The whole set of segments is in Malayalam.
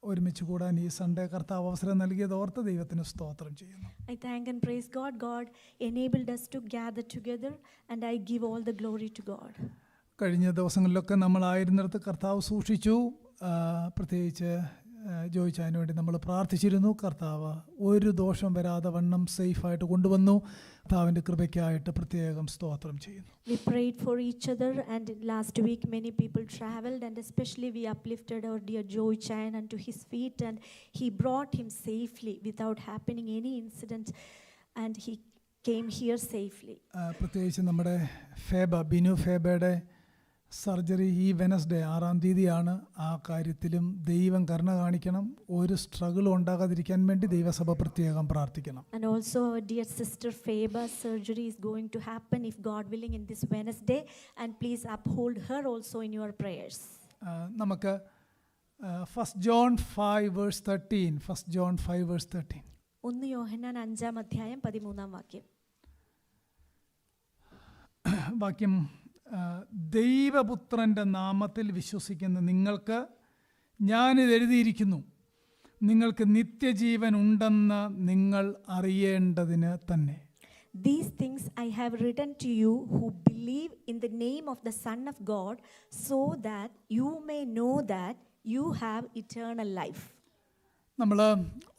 ഒരുമിച്ച് കൂടാൻ ഈ സൺഡേ കർത്താവ് അവസരം നൽകിയത് ഓർത്ത് ദൈവത്തിന് സ്തോത്രം ചെയ്യുന്നു. I thank and praise God. God enabled us to gather together and I give all the glory to God. കഴിഞ്ഞ ദിവസങ്ങളിലൊക്കെ നമ്മളായിരുന്നിടത്ത് കർത്താവ് സൂക്ഷിച്ചു. പ്രത്യേകിച്ച് ജോയിച്ചതിന് വേണ്ടി നമ്മൾ പ്രാർത്ഥിച്ചിരുന്നു. കർത്താവ് ഒരു ദോഷം വരാതെ വണ്ണം സേഫായിട്ട് കൊണ്ടുവന്നു. കർത്താവിൻ്റെ കൃപയ്ക്കായിട്ട് പ്രത്യേകം സ്തോത്രം ചെയ്യുന്നു. We prayed for each other and last week many people traveled and especially we uplifted our dear Joy Chan unto his feet and he brought him safely without happening any incident and he came here safely. പ്രത്യേകിച്ച് നമ്മുടെ ബിനു ഫേബയുടെ സർജറി ഈ വെനസ്ഡേ 6-ാം തീയതിയാണ്. ആ കാര്യത്തിലും ദൈവം കരുണ കാണിക്കണം. ഒരു സ്ട്രഗിളും ഉണ്ടാകാതിരിക്കാൻ വേണ്ടി ദൈവസഭ പ്രത്യേകം പ്രാർത്ഥിക്കണം. And also our dear sister Faba's surgery is going to happen if God willing in this Wednesday and please uphold her also in your prayers. നമുക്ക് 1 John 5:13 1 John 5:13 1 യോഹന്നാൻ 5-ാം അധ്യായം 13-ാം വാക്യം ദൈവപുത്രൻ്റെ നാമത്തിൽ വിശ്വസിക്കുന്ന നിങ്ങൾക്ക് ഞാനിത് എഴുതിയിരിക്കുന്നു, നിങ്ങൾക്ക് നിത്യജീവൻ ഉണ്ടെന്ന് നിങ്ങൾ അറിയേണ്ടതിന് തന്നെ. These things I have written to you who believe in the name of the Son of God, so that you may know that you have eternal life. നമ്മൾ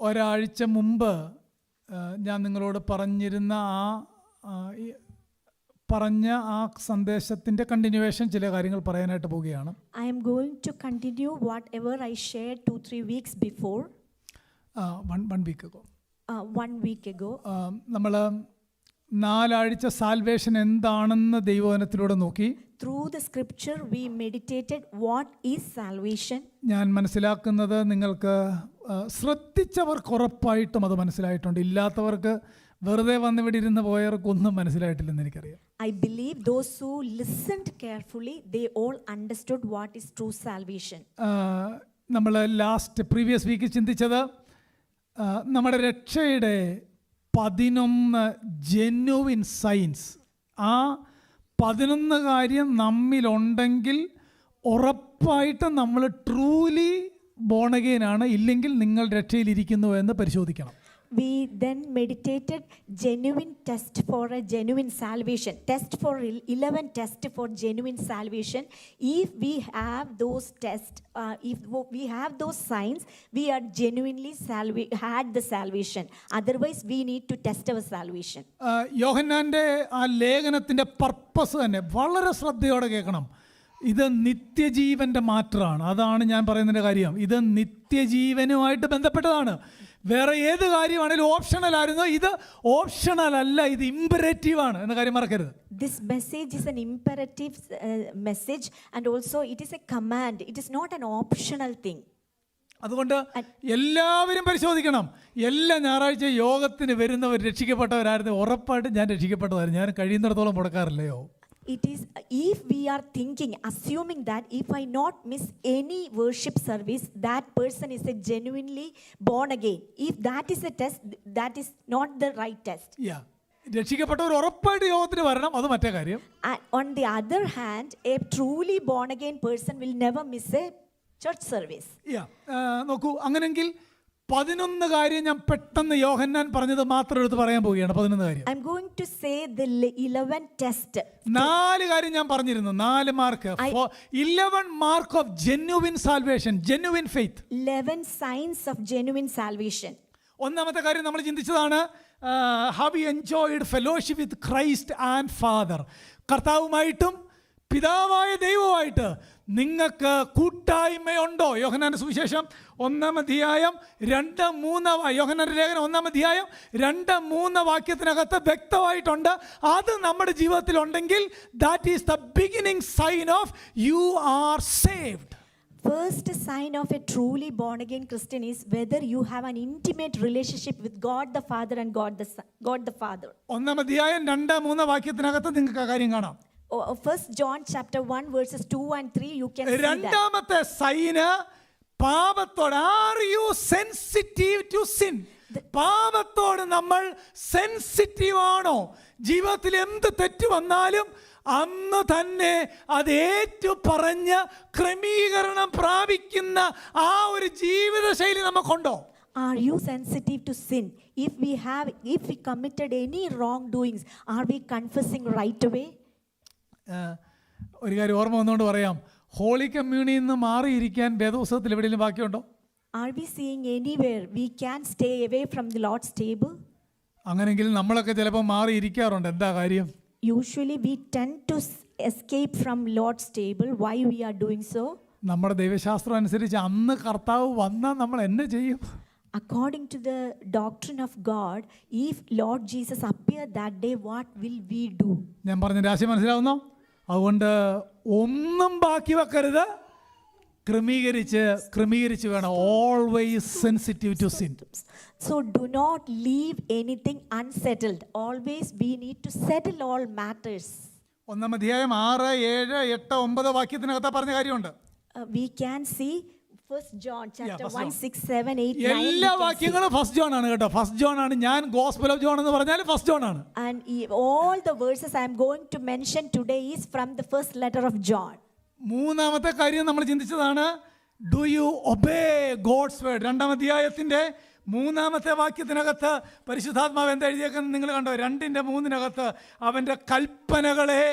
ഒരാഴ്ച മുമ്പ് ഞാൻ നിങ്ങളോട് പറഞ്ഞിരുന്ന ആ സന്ദേശത്തിൻ്റെ കണ്ടിന്യൂവേഷൻ ചില കാര്യങ്ങൾ പറയാനായിട്ട് പോവുകയാണ്. I am going to continue whatever I shared 2-3 weeks before. One week ago. 1 week ago. നമ്മൾ 4 ആഴ്ച സാൽവേഷൻ എന്താണെന്ന് ദൈവവചനത്തിലൂടെ നോക്കി. Through the scripture we meditated what is salvation. ഞാൻ മനസ്സിലാക്കുന്നത് നിങ്ങൾക്ക് ശ്രദ്ധിച്ചവർക്ക് ഉറപ്പായിട്ടും അത് മനസ്സിലായിട്ടുണ്ട്. ഇല്ലാത്തവർക്ക് വെറുതെ വന്നിവിടെ ഇരുന്ന് പോയവർക്കൊന്നും മനസ്സിലായിട്ടില്ലെന്ന് എനിക്കറിയാം. I believe those who listened carefully they all understood what is true salvation. നമ്മൾ പ്രീവിയസ് വീക്ക് ചിന്തിച്ചത് നമ്മുടെ രക്ഷയുടെ 11 ജെന്യുവിൻ സൈൻസ്. ആ 11 കാര്യം നമ്മിലുണ്ടെങ്കിൽ ഉറപ്പായിട്ടും നമ്മൾ ട്രൂലി ബോൺ അഗെയിൻ ആണ്, ഇല്ലെങ്കിൽ നിങ്ങൾ രക്ഷയിലിരിക്കുന്നു എന്ന് പരിശോധിക്കണം. We then meditated genuine test for a genuine salvation. Test for 11 test for genuine salvation. If we have those tests, if we have those signs, we are genuinely had the salvation. Otherwise, we need to test our salvation. യോഹന്നാന്റെ ആ ലേഖനത്തിന്റെ പർപ്പസ് തന്നെ വളരെ ശ്രദ്ധയോടെ കേൾക്കണം. ഇത് നിത്യജീവന്റെ മാറ്ററാണ്. അതാണ് ഞാൻ പറയുന്നതിൻ്റെ കാര്യം. ഇത് നിത്യജീവനുമായിട്ട് ബന്ധപ്പെട്ടതാണ്. വേറെ ഏത് കാര്യമാണെങ്കിലും ഓപ്ഷണൽ ആയിരുന്നു. ഇത് ഓപ്ഷണൽ അല്ല, ഇത് ഇമ്പറേറ്റീവ് ആണ് എന്ന കാര്യം മറക്കരുത്. This message is an imperative message and also it is a command. It is not an optional thing. അതുകൊണ്ട് എല്ലാവരും പരിശോധിക്കണം. എല്ലാ ഞായറാഴ്ച യോഗത്തിന് വരുന്നവർ രക്ഷിക്കപ്പെട്ടവരായിരുന്നു. ഉറപ്പായിട്ടും ഞാൻ രക്ഷിക്കപ്പെട്ടതായിരുന്നു. ഞാൻ കഴിയുന്നിടത്തോളം മുടക്കാറില്ലയോ. It is if we are thinking, assuming that if I not miss any worship service, that person is a genuinely born again. If that is a test, that is not the right test. Yeah. രക്ഷിക്കപ്പെട്ടവർ ഉറപ്പായിട്ട് യോഗത്തിന് വരണം, അത് മറ്റേ കാര്യം. On the other hand, a truly born again person will never miss a church service. Yeah. നോക്കൂ, അങ്ങനെങ്കിൽ 11 കാര്യം ഞാൻ പെട്ടെന്ന് യോഹന്നാൻ പറഞ്ഞത് മാത്രം എടുത്ത് പറയാൻ പോവുകയാണ്. 11 കാര്യം. I'm going to say the 11 test. 4 കാര്യം ഞാൻ പറഞ്ഞിരുന്നു. 4 mark. 11 mark of genuine salvation, genuine faith. 11 signs of genuine salvation. ഒന്നാമത്തെ കാര്യം നമ്മൾ ചിന്തിച്ചതാണ് how we enjoyed fellowship with Christ and Father. കർത്താവുമായിട്ടും പിതാവായ ദൈവമായിട്ട് നിങ്ങൾക്ക് കൂട്ടായ്മയുണ്ടോ? യോഹന്നാന്റെ സുവിശേഷം 1-ാം അധ്യായം 2-3 യോഹന്നാന്റെ ലേഖനം 1-ാം അധ്യായം 2-3 വാക്യത്തിനകത്ത് വ്യക്തമായിട്ടുണ്ട്. അത് നമ്മുടെ ജീവിതത്തിൽ ഉണ്ടെങ്കിൽ that is the beginning sign of you are saved. First sign of a truly born again Christian is whether you have an intimate relationship with God the Father and God the Father. 1-ാം അധ്യായം 2-3 വാക്യത്തിനകത്ത് നിങ്ങൾക്ക് ആ കാര്യം കാണാം. 1 John chapter 1 verses 2 and 3 you can see that. രണ്ടാമത്തെ സൈന് പാപത്തോട്, are you sensitive to sin? പാപത്തോട് നമ്മൾ സെൻസിറ്റീവ് ആണോ? ജീവിതത്തിൽ എന്ത് തെറ്റ് വന്നാലും അന്ന് തന്നെ അത് ഏറ്റു പറഞ്ഞ് ക്രമീകരണം പ്രാപിക്കുന്ന ആ ഒരു ജീവിതശൈലി നമുക്കുണ്ടോ? Are you sensitive to sin? If we committed any wrongdoings, are we confessing right away? ഒരു കാര്യം ഓർമ്മ വന്നുകൊണ്ട് പറയാം, ഹോളി കമ്മ്യൂണിയിൽ നിന്ന് മാറിയിരിക്കാൻ വേദപുസ്തകത്തിൽ എവിടെയെങ്കിലും വാക്യമുണ്ടോ? Are we seeing anywhere we can stay away from the Lord's table? അങ്ങനെങ്കിൽ നമ്മളൊക്കെ ചിലപ്പോൾ മാറിയിരിക്കാറുണ്ട്. എന്താ കാര്യം? Usually we tend to escape from Lord's table. Why we are doing so? നമ്മുടെ ദൈവശാസ്ത്രം അനുസരിച്ച് അന്ന് കർത്താവ് വന്നാൽ നമ്മൾ എന്നെ ചെയ്യും? According to the doctrine of God, if Lord Jesus appeared that day, what will we do? ഞാൻ പറഞ്ഞ രാശി മനസ്സിലാവുന്നോ? അതുകൊണ്ട് ഒന്നും ബാക്കി വെക്കരുത്, ക്രമീകരിച്ച് വേണം. Always sensitive to sin. So do not leave anything unsettled. Always we need to settle all matters. 1 അധ്യായം 6, 7, 8, 9 വാക്യത്തിനകത്ത് പറഞ്ഞ കാര്യമുണ്ട്. We can see 1 John chapter 1, 6, 7, 8, 9. എല്ലാ വാക്യങ്ങളും ഫസ്റ്റ് ജോൺ ആണ് കേട്ടോ. ഫസ്റ്റ് ജോൺ ആണ്. ഞാൻ ഗോസ്പൽ ഓഫ് ജോൺ എന്ന് പറഞ്ഞാൽ ഫസ്റ്റ് ജോൺ ആണ്. And all the verses I am going to mention today is from the first letter of John. മൂന്നാമത്തെ കാര്യം നമ്മൾ ചിന്തിച്ചതാണ്, do you obey God's word. 2 അധ്യായത്തിന്റെ 3 വാക്യത്തിനകത്ത് പരിശുദ്ധാത്മാവ് എന്താ എഴുതിയേക്കുന്നത് നിങ്ങൾ കണ്ടോ? 2:3 അവൻ്റെ കൽപ്പനകളെ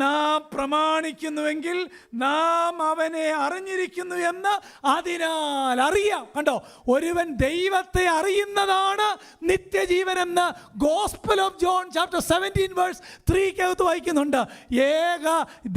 നാം പ്രമാണിക്കുന്നുവെങ്കിൽ നാം അവനെ അറിഞ്ഞിരിക്കുന്നു എന്ന് അതിനാൽ അറിയാം. കണ്ടോ, ഒരുവൻ ദൈവത്തെ അറിയുന്നതാണ് നിത്യജീവനെന്ന് ഗോസ്പൽ ഓഫ് ജോൺ ചാപ്റ്റർ 17:3 വായിക്കുന്നുണ്ട്. ഏക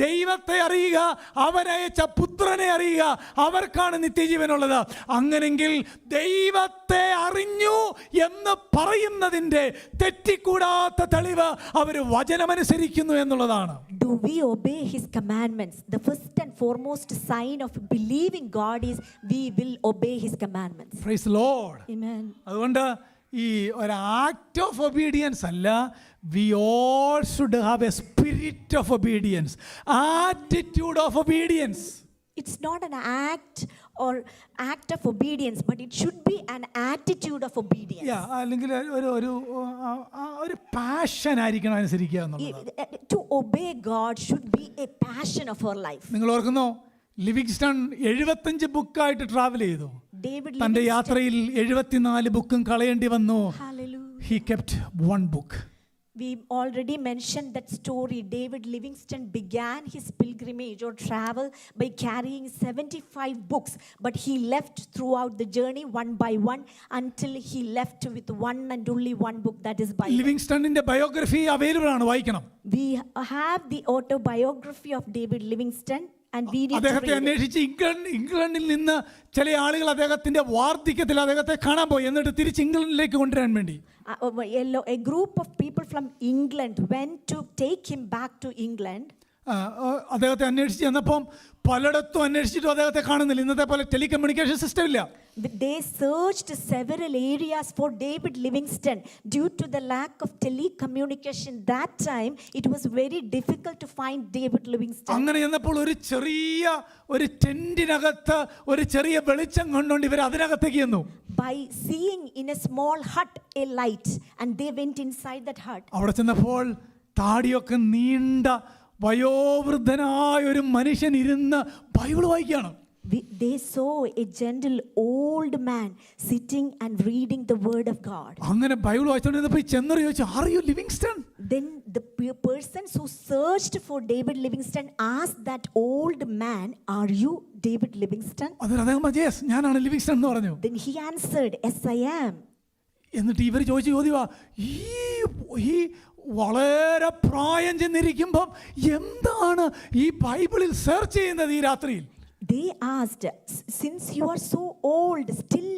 ദൈവത്തെ അറിയുക, അവനയച്ച പുത്രനെ അറിയുക, അവർക്കാണ് നിത്യജീവനുള്ളത്. അങ്ങനെങ്കിൽ ദൈവത്തെ അറിഞ്ഞു എന്ന് പറയുന്നതിന്റെ തെറ്റിക്കൂടാത്ത തെളിവ് അവർ വചനമനുസരിക്കുന്നു എന്നുള്ളതാണ്. Do we obey his commandments? The first and foremost sign of believing God is we will obey his commandments. Praise the Lord. Amen. അതുകൊണ്ട് ഈ ഒരു ആക്ട് ഓഫ് ഒബീഡിയൻസ് അല്ല, we all should have a spirit of obedience, attitude of obedience. It's not an act of obedience, but it should be an attitude of obedience. അല്ലെങ്കിൽ ഒരു പാഷൻ ആയിരിക്കണം അനുസരിക്കുക എന്നുള്ളത്. To obey God should be a passion of our life. നിങ്ങൾ ഓർക്കുന്നോ, ലിവിങ്സ്റ്റൺ 75 ബുക്കായിട്ട് ട്രാവൽ ചെയ്തു. തന്റെ യാത്രയിൽ 74 ബുക്കും കളയേണ്ടി വന്നു. Hallelujah. He kept 1 book. We already mentioned that story. David Livingstone began his pilgrimage or travel by carrying 75 books, but he left throughout the journey one by one until he left with one and only one book, that is Bible. ലിവിങ്സ്റ്റണിന്റെ ബയോഗ്രഫി അവൈലബിൾ ആണ്, വായിക്കണം. We have the autobiography of David Livingstone and we need അദ്ദേഹത്തെ to read it. അന്വേഷിച്ച് ഇംഗ്ലണ്ടിൽ നിന്ന് ചില ആളുകൾ അദ്ദേഹത്തിന്റെ വാർദ്ധക്യത്തിൽ അദ്ദേഹത്തെ കാണാൻ പോയി, എന്നിട്ട് തിരിച്ച് ഇംഗ്ലണ്ടിലേക്ക് കൊണ്ടുവരാൻ വേണ്ടി. A group of people from England went to take him back to England. അദ്ദേഹത്തെ അന്വേഷിച്ച് ചെന്നപ്പം പലയിടത്തും അന്വേഷിച്ചിട്ടും അദ്ദേഹത്തെ കാണുന്നില്ല. ഇന്നത്തെ പോലെ ടെലികമ്മ്യൂണിക്കേഷൻ സിസ്റ്റം ഇല്ല. They searched several areas for David Livingstone due to the lack of telecommunication. That time it was very difficult to find David Livingstone. അങ്ങനെ ചെന്നപ്പോൾ ഒരു ടെന്റിനകത്ത് ഒരു ചെറിയ വെളിച്ചം കണ്ടുകൊണ്ട് ഇവർ അതിനകത്തേക്ക് ചെന്നു. By seeing in a small hut a light, and they went inside that hut. അവിടെ ചെന്നപ്പോൾ താടിയൊക്കെ നീണ്ട വയോവൃദ്ധനായ ഒരു മനുഷ്യൻ ഇരുന്ന് ബൈബിൾ വായിക്കുകയാണ്. They saw a gentle old man sitting and reading the word of God. അങ്ങനെ ബൈബിൾ വായിച്ചുകൊണ്ടിരുന്നപ്പോൾ ചെന്നൊരു ചോദിച്ചു, "Are you Livingston?" Then the persons who searched for David Livingstone asked that old man, "Are you David Livingstone?" അദ്ദേഹം പറഞ്ഞു, "Yes, ഞാനാണ് ലിവിങ്സ്റ്റൺ" എന്ന് പറഞ്ഞു. Then he answered, "Yes, I am." എന്നിട്ട് ഇവർ ചോദിച്ച ചോദ്യമാ, ഈ വളരെ പ്രായം ചെന്നിരിക്കുമ്പം എന്താണ് ഈ ബൈബിളിൽ സെർച്ച് ചെയ്യുന്നത് ഈ രാത്രിയിൽ? They asked, "Since you are so old, still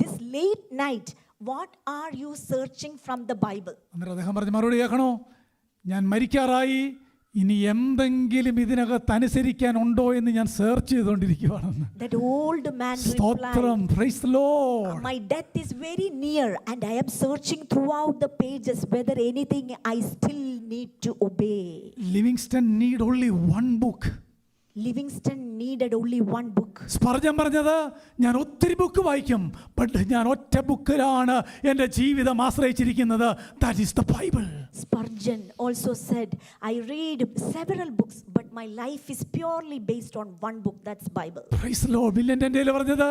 this late night, what are you searching from the Bible?" എന്നിട്ട് അദ്ദേഹം പറഞ്ഞ മറുപടി കേൾക്കണോ, "ഞാൻ മരിക്കാറായി, ഇനി എന്തെങ്കിലും ഇതിനകത്ത് അനുസരിക്കാനുണ്ടോ എന്ന് ഞാൻ സെർച്ച് ചെയ്തുകൊണ്ടിരിക്കുകയാണെന്ന്." That old man സ്തോത്രം, replied, praise the Lord. "My death is very near and I am searching throughout the pages whether anything I still need to obey." Livingston need only 1 book. Livingston needed only one book. Spurgeon പറഞ്ഞത് ഞാൻ ഒത്തിരി ബുക്ക് വായിക്കും, ബട്ട് ഞാൻ ഒറ്റ ബുക്കിലാണ് എൻ്റെ ജീവിതം ആശ്രയിച്ചിരിക്കുന്നത്. That is the Bible. Spurgeon also said, I read several books, but my life is purely based on one book, that's Bible. Praise the Lord. William Tyndale പറഞ്ഞത്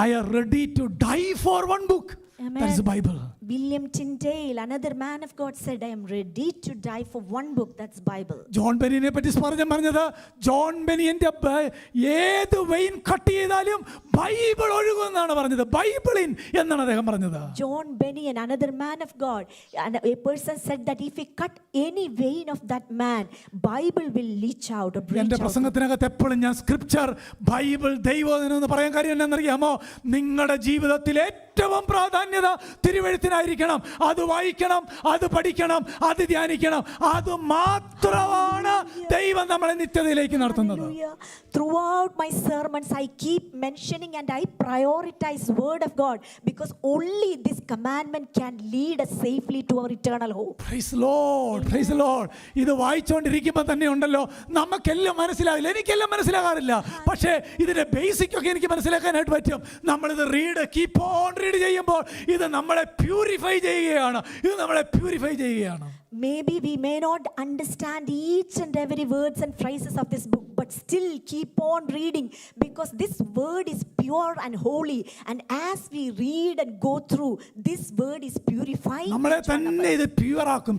I am ready to die for one book. That is the Bible. William Tyndale, another man of God, said, I am ready to die for one book, that's Bible. John ബെനിയനെ പറ്റി സ്പർജൻ പറഞ്ഞത് ജോൺ ബെനിയന്റെ ഏത് വെയിൻ കട്ട് ചെയ്താലും ബൈബിൾ ഒഴുകുമെന്നാണ് പറഞ്ഞത്. ബൈബിളിൻ എന്നാണ് അദ്ദേഹം പറഞ്ഞത്. John Bennion, another man of God, and a person said that if we cut any vein of that man, Bible will leach out or breach എൻ്റെ out. പ്രസംഗത്തിനകത്ത് എപ്പോഴും ഞാൻ സ്ക്രിപ്ചർ, ബൈബിൾ, ദൈവം എന്ന് പറയാൻ കാര്യം എന്നാണെന്നറിയാമോ? നിങ്ങളുടെ ജീവിതത്തിൽ ഏറ്റവും പ്രാധാന്യത തിരുവെഴുത്തിനായിരിക്കണം. അത് വായിക്കണം, അത് പഠിക്കണം, അത് ധ്യാനിക്കണം. അത് മാത്രമാണ് ദൈവം നമ്മളെ നിത്യതയിലേക്ക് നടത്തുന്നത്. Hallelujah. Throughout my sermons, I keep mentioning and I prioritize word of God, because only this commandment can lead us safely to our eternal hope. Praise the Lord, praise the Lord. ഇത് വായിച്ചുകൊണ്ടിരിക്കുമ്പോൾ തന്നെ ഉണ്ടല്ലോ, നമുക്കെല്ലാം മനസ്സിലാകില്ല, എനിക്കെല്ലാം മനസ്സിലാകാറില്ല, പക്ഷേ ഇതിന്റെ ബേസിക് ഒക്കെ എനിക്ക് മനസ്സിലാക്കാനായിട്ട് പറ്റും. നമ്മളിത് കീപ്പ് ഓൺ റീഡ് ചെയ്യുമ്പോൾ ഇത് നമ്മളെ പ്യൂരിഫൈ ചെയ്യുകയാണ്. Maybe we may not understand each and every words and phrases of this book, but still keep on reading, because this word is pure and holy, and as we read and go through, this word is purifying. നമ്മളെ തന്നെ ഇത് പ്യുവറാക്കും.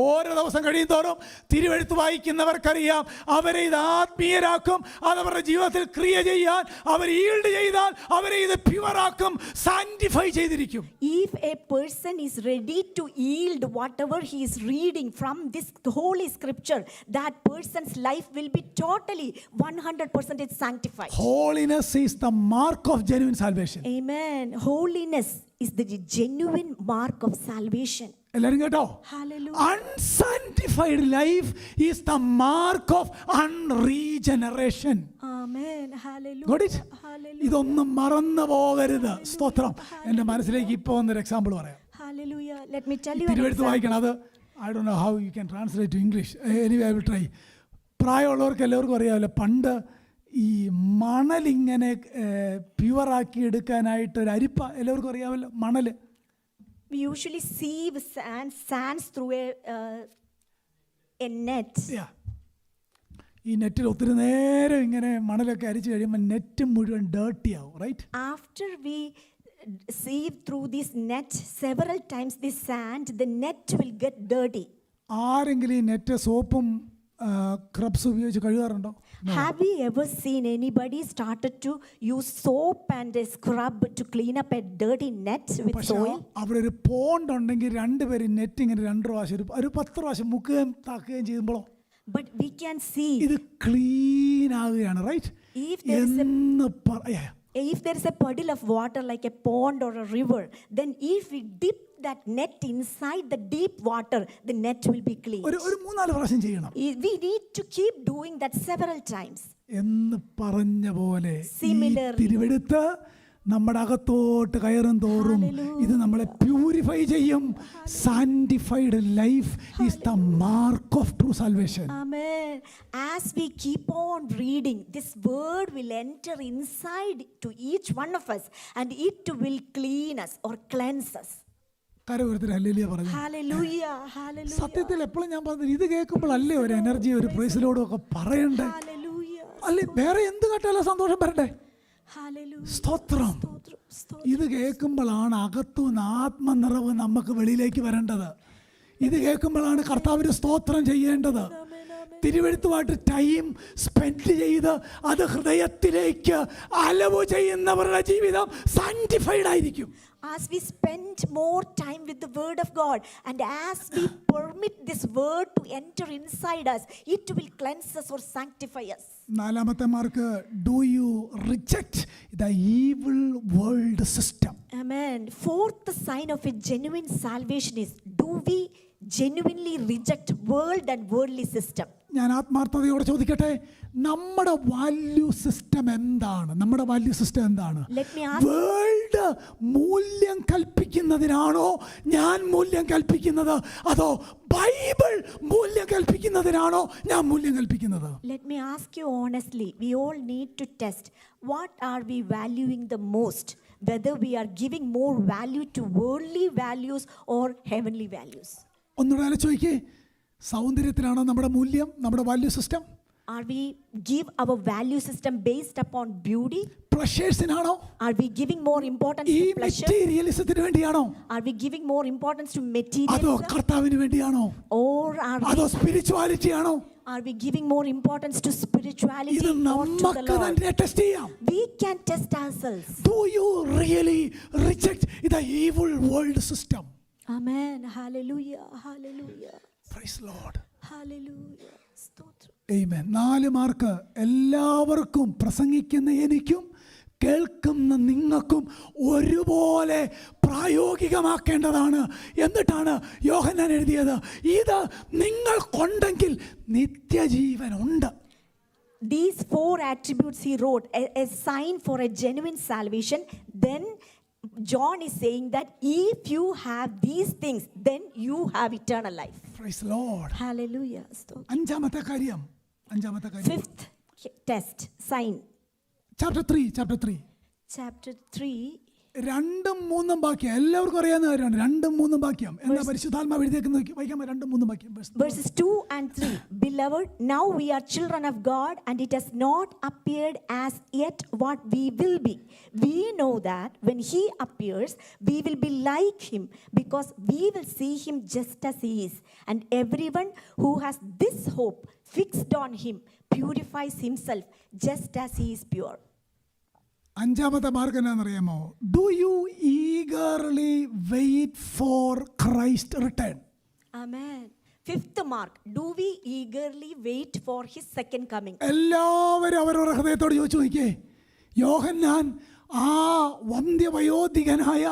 ഓരോ ദിവസം കഴിയുന്തോറും തിരുവെഴുത്ത് വായിക്കുന്നവർക്കറിയാം, അവരെ ഇത് ആത്മീയരാക്കും. അതവരുടെ ജീവിതത്തിൽ ക്രിയ ചെയ്യാൻ അവർ ഈൽഡ് ചെയ്താൽ അവരെ ഇത് പ്യുവറാക്കും, സാന്റിഫൈ ചെയ്തിരിക്കും. If a person is ready to yield whatever he is reading from this holy scripture, that person's life will be totally 100% sanctified. Holiness is the mark of genuine salvation. Amen. Holiness is the genuine mark of salvation. എല്ലാരും കേട്ടോ? Hallelujah. Unsanctified life is the mark of unregeneration. Amen. Hallelujah. Got it? Hallelujah. ഇതൊന്നും മറന്നു പോകരുത്. സ്തോത്രം. എൻ്റെ മനസ്സിലേക്ക് ഇപ്പോൾ വന്നൊരു എക്സാമ്പിൾ പറയാം. Hallelujah. Let me tell you an തിരുവെഴുത്ത് example. വായിക്കണം. അത് I don't know how you can translate to English. Anyway, I will try. പ്രായമുള്ളവർക്ക് എല്ലാവർക്കും അറിയാമല്ലോ, പണ്ട് ഈ മണലിങ്ങനെ പ്യുവറാക്കി എടുക്കാനായിട്ട് ഒരു അരിപ്പ, എല്ലാവർക്കും അറിയാമല്ലോ, മണൽ. We usually sieve sands through a net. ഈ നെറ്റിൽ ഒത്തിരി നേരം ഇങ്ങനെ മണലൊക്കെ അരിച്ചു കഴിയുമ്പോൾ നെറ്റ് മുഴുവൻ ഡേർട്ടി ആവും, right? After we sieve through this net several times, this sand, the net will get dirty. ആരെങ്കിലും ഈ നെറ്റ് സോപ്പും ക്രബ്സ് ഉപയോഗിച്ച് കഴുകാറുണ്ടോ? Have we ever seen anybody started to use soap and a scrub to clean up a dirty net with soil? അവിടെ ഒരു പോണ്ട് ഉണ്ടെങ്കിൽ രണ്ടുപേരും നെറ്റ് ഇങ്ങനെ 2 പ്രാവശ്യം ഒരു 10 പ്രാവശ്യം മുക്കുകയും താക്കുകയും ചെയ്യുമ്പോഴോ But we can see ഇത് ക്ലീൻ ആവുകയാണ്, right? if there is a puddle of water like a pond or a river, then if we dip that net inside the deep water, the net will be clean. ഒരു 3-4 പ്രാവശ്യം ചെയ്യണം. We need to keep doing that several times. എന്ന് പറഞ്ഞ പോലെ Similarly, തിരുവെടുത്ത് നമ്മുടെ അകത്തോട്ട് കയറും തോറും ഇത് നമ്മളെ പ്യൂരിഫൈ ചെയ്യും. Sanctified life is the mark of true salvation. Amen. As we keep on reading, this word will enter inside to each one of us, and it will clean us or cleanse us. Hallelujah. സത്യത്തിൽ എപ്പോഴും ഞാൻ പറഞ്ഞത് ഇത് കേൾക്കുമ്പോഴല്ലേ ഒരു എനർജി, ഒരു പ്രൈസിലോടും ഒക്കെ പറയണ്ടേ? അല്ലെ വേറെ എന്ത് കേട്ടാലും സന്തോഷം വരണ്ടേ? സ്തോത്രം. ഇത് കേൾക്കുമ്പോഴാണ് അകത്തുനിന്ന് ആത്മനിറവ് നമുക്ക് വെളിയിലേക്ക് വരേണ്ടത്. ഇത് കേൾക്കുമ്പോഴാണ് കർത്താവിന് സ്തോത്രം ചെയ്യേണ്ടത്. തിരുവെഴുത്തുമായിട്ട് ടൈം സ്പെൻഡ് ചെയ്ത് അത് ഹൃദയത്തിലേക്ക് അലവ് ചെയ്യുന്നവരുടെ ജീവിതം സാന്റിഫൈഡ് ആയിരിക്കും. As we spend more time with the word of God, and as we permit this word to enter inside us, it will cleanse us or sanctify us. നാലാമത്തെ mark, do you reject the evil world system? Amen. Fourth sign of a genuine salvation is, do we genuinely reject world and worldly system? ഞാൻ ആത്മാർത്ഥതയോടെ ചോദിക്കട്ടെ, നമ്മുടെ വാല്യൂ സിസ്റ്റം എന്താണ്? നമ്മുടെ വാല്യൂ സിസ്റ്റം എന്താണ്? Let me ask. വേൾഡ് മൂല്യം കൽപ്പിക്കുന്നതിനാണോ ഞാൻ മൂല്യം കൽപ്പിക്കുന്നത്, അതോ ബൈബിൾ മൂല്യം കൽപ്പിക്കുന്നതിനാണോ ഞാൻ മൂല്യം കൽപ്പിക്കുന്നത്? Let me ask you honestly. We all need to test. What are we valuing the most? Whether we are giving more value to worldly values or heavenly values. ഒന്നുകൂടെ ആലോചിക്കേ, സൗന്ദര്യത്തിലാണോ നമ്മുടെ മൂല്യം, നമ്മുടെ value system? Are we give our value system based upon beauty? പ്ലഷേഴ്സിനാണോ? Are we giving more importance ഈ to pleasure? മെറ്റീരിയലിസത്തിന് വേണ്ടിയാണോ? Are we giving more importance to അതോ materialism? കർത്താവിന് വേണ്ടിയാണോ? Or അതോ സ്പിരിച്വാലിറ്റി ആണോ? are we giving more importance to spirituality ഇത് or to the നമുക്ക് Lord? തന്നെ ടെസ്റ്റ് ചെയ്യാം. We can test ourselves. Do you really reject the evil world system? Amen. Hallelujah. Hallelujah. Praise Lord. Hallelujah. Stotram. Amen. 4 mark എല്ലാവർക്കും, പ്രസംഗിക്കുന്ന എനിക്കും കേൾക്കുന്ന നിങ്ങൾക്കും ഒരുപോലെ പ്രായോഗികമാക്കേണ്ടതാണ്. എന്നിട്ടാണ് യോഹന്നാൻ എഴുതിയത്, ഇത് നിങ്ങൾ കൊണ്ടെങ്കിൽ നിത്യജീവനുണ്ട്. These 4 attributes he wrote, a sign for a genuine salvation. Then John is saying that if you have these things, then you have eternal life. Praise Lord. Hallelujah. Stotram. അഞ്ചാമത്തെ കാര്യം. 5th test, sign. Chapter 3. Chapter 3. 2-3 വാക്യം എല്ലാവർക്കും അറിയാവുന്ന കാര്യമാണ്. 2-3 വാക്യം എന്താ പരിശുദ്ധാത്മാവ് എഴുതിയേക്കുന്നത്? വായിക്കാൻ 2-3 വാക്യം. Verses 2 and 3. Beloved, now we are children of God, and it has not appeared as yet what we will be. We know that when he appears, we will be like him, because we will see him just as he is. And everyone who has this hope fixed on him purifies himself just as he is pure. അഞ്ചാമത്തെ മാർക്ക് എന്നാണെന്നറിയാമോ? Do you eagerly wait for Christ return? Amen. 5th mark. Do we eagerly wait for his second coming? എല്ലാവരും അവരവരുടെ ഹൃദയത്തോട് ചോദിച്ചു നോക്കിയേ. യോഹന്നാൻ ആ വന്ധ്യവയോധികനായ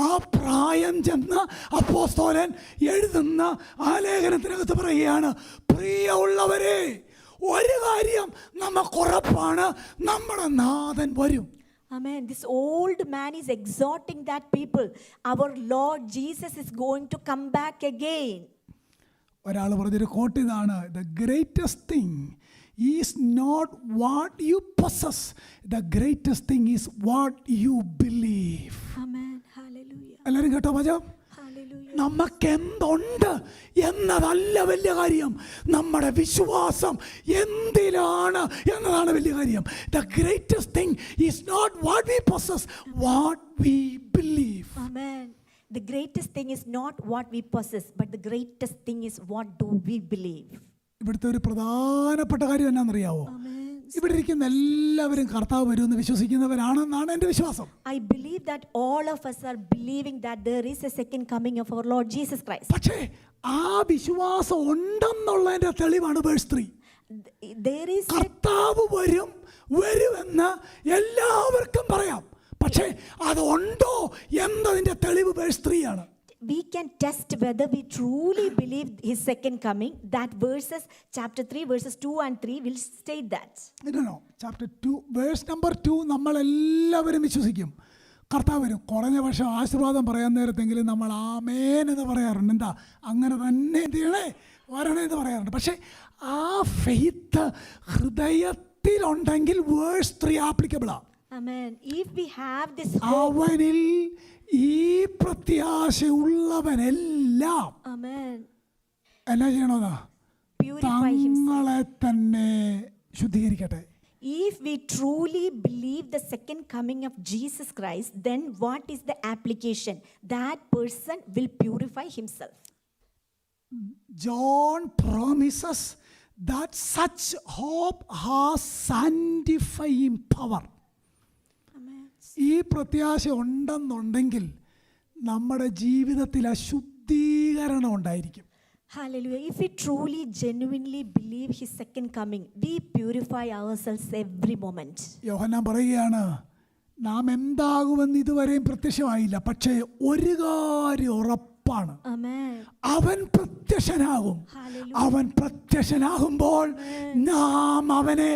ആ പ്രായം ചെന്ന അപ്പോസ്തലൻ എഴുതുന്ന ആ ലേഖനത്തിനകത്ത് പറയുകയാണ്, പ്രിയമുള്ളവരെ, ഒരു കാര്യം നമുക്കുറപ്പാണ്, നമ്മുടെ നാഥൻ വരും. Amen. This old man is exhorting that people, our Lord Jesus is going to come back again. ഒരാൾ പറഞ്ഞൊരു കോട്ട് ഇതാണ്, the greatest thing is not what you possess, the greatest thing is what you believe. Amen. Hallelujah. എല്ലാവരും കേട്ടോ വചനം? Hallelujah. നമുക്കെന്തുണ്ട് എന്നതല്ല വലിയ കാര്യം, നമ്മുടെ വിശ്വാസം എന്തിലാണ് എന്നതാണ് വലിയ കാര്യം. The greatest thing is not what we possess, what we believe. Amen. The greatest thing is not what we possess, but the greatest thing is what do we believe. ഇവിടുത്തെ ഒരു പ്രധാനപ്പെട്ട കാര്യം എന്നാണെന്നറിയാവോ? Amen. ഇവിടെ ഇരിക്കുന്ന എല്ലാവരും കർത്താവ് വരുമെന്ന് വിശ്വസിക്കുന്നവരാണെന്നാണ് എൻ്റെ വിശ്വാസം. I believe that all of us are believing that there is a second coming of our Lord Jesus Christ. പക്ഷേ ആ വിശ്വാസം ഉണ്ടെന്നുള്ളതിന്റെ തെളിവാണ് വേഴ്സ് 3. There is a കർത്താവ് വരുമെന്ന് എല്ലാവർക്കും പറയാം, പക്ഷേ അത് ഉണ്ടോ എന്നതിന്റെ തെളിവ് വേഴ്സ് 3 ആണ്. we can test whether we truly believe his second coming. That verses, chapter 3, verses 2 and 3 will state that. No. Chapter 2, verse number 2 നമ്മളെല്ലാവരും വിശ്വസിക്കും കർത്താവ് വരും. കുറഞ്ഞ പക്ഷം ആശീർവാദം പറയാൻ നേരത്തെങ്കിലും നമ്മൾ ആമേൻ എന്ന് പറയാറുണ്ട്. എന്താ അങ്ങനെ തന്നെ ചെയ്യണേ വരണേ എന്ന് പറയാറുണ്ട്. പക്ഷേ ആ ഫെയ്ത്ത് ഹൃദയത്തിലുണ്ടെങ്കിൽ വേഴ്സ് 3 ആപ്ലിക്കബിളാണ്. Amen. If we have this hope, അവനിൽ ഈ പ്രത്യാശയുള്ളവനെല്ലാം Amen, എന്നാ ചെയ്യണമെന്നാ? purify himself. തങ്ങളെ തന്നെ ശുദ്ധീകരിക്കട്ടെ. If we truly believe the second coming of Jesus Christ, then what is the application? That person will purify himself. John promises that such hope has sanctifying power. Amen. ഈ പ്രത്യാശ ഉണ്ടെന്നുണ്ടെങ്കിൽ നമ്മുടെ ജീവിതത്തിൽ അശുദ്ധീകരണം ഉണ്ടായിരിക്കും. Hallelujah. If we truly, genuinely believe his second coming, we purify ourselves every moment. യോഹന്നാൻ പറയുകയാണ്, നാം എന്താകുമെന്ന് ഇതുവരെയും പ്രത്യക്ഷമായില്ല, പക്ഷേ ഒരു കാര്യം ഉറപ്പാണ്, ഉറപ്പാണ്. Amen. അവൻ പ്രത്യക്ഷനാകും. Hallelujah. അവൻ പ്രത്യക്ഷനാകുമ്പോൾ നാം അവനെ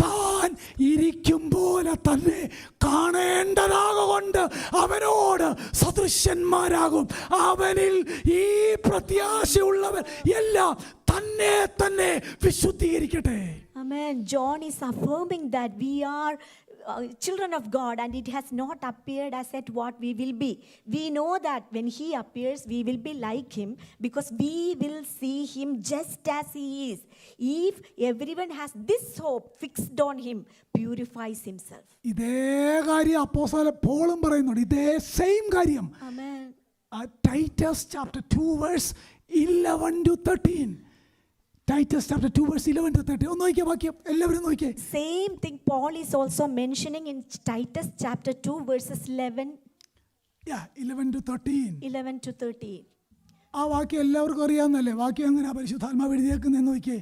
താൻ ഇരിക്കും പോലെ തന്നെ കാണേണ്ടതാകൊണ്ട് അവനോട് സദൃശന്മാരാകും. അവനിൽ ഈ പ്രത്യാശയുള്ളവൻ എല്ലാം തന്നെ തന്നെ വിശുദ്ധീകരിക്കട്ടെ. Amen. John is affirming that we are children of God, and it has not appeared as at what we will be. We know that when he appears, we will be like him, because we will see him just as he is. If everyone has this hope fixed on him, purifies himself. ഇതേ കാര്യം അപ്പോസ്തലൻ പോളും പറയുന്നുണ്ട്. ഇതേ സെയിം കാര്യം. Amen. Titus chapter 2 verse 11 to 13. Titus chapter 2 verse 11 to 13. ഒന്ന് നോക്കിയേ വാക്യം, എല്ലാവരും നോക്കിയേ. Same thing Paul is also mentioning in Titus chapter 2 verses 11 to 13. ആ വാക്യം എല്ലാവർക്കും അറിയാവുന്നല്ലേ? വാക്യം എങ്ങനെയാ പരിശുദ്ധാത്മാവ് എഴുതിയേക്കുന്നതെന്ന് നോക്കിയേ.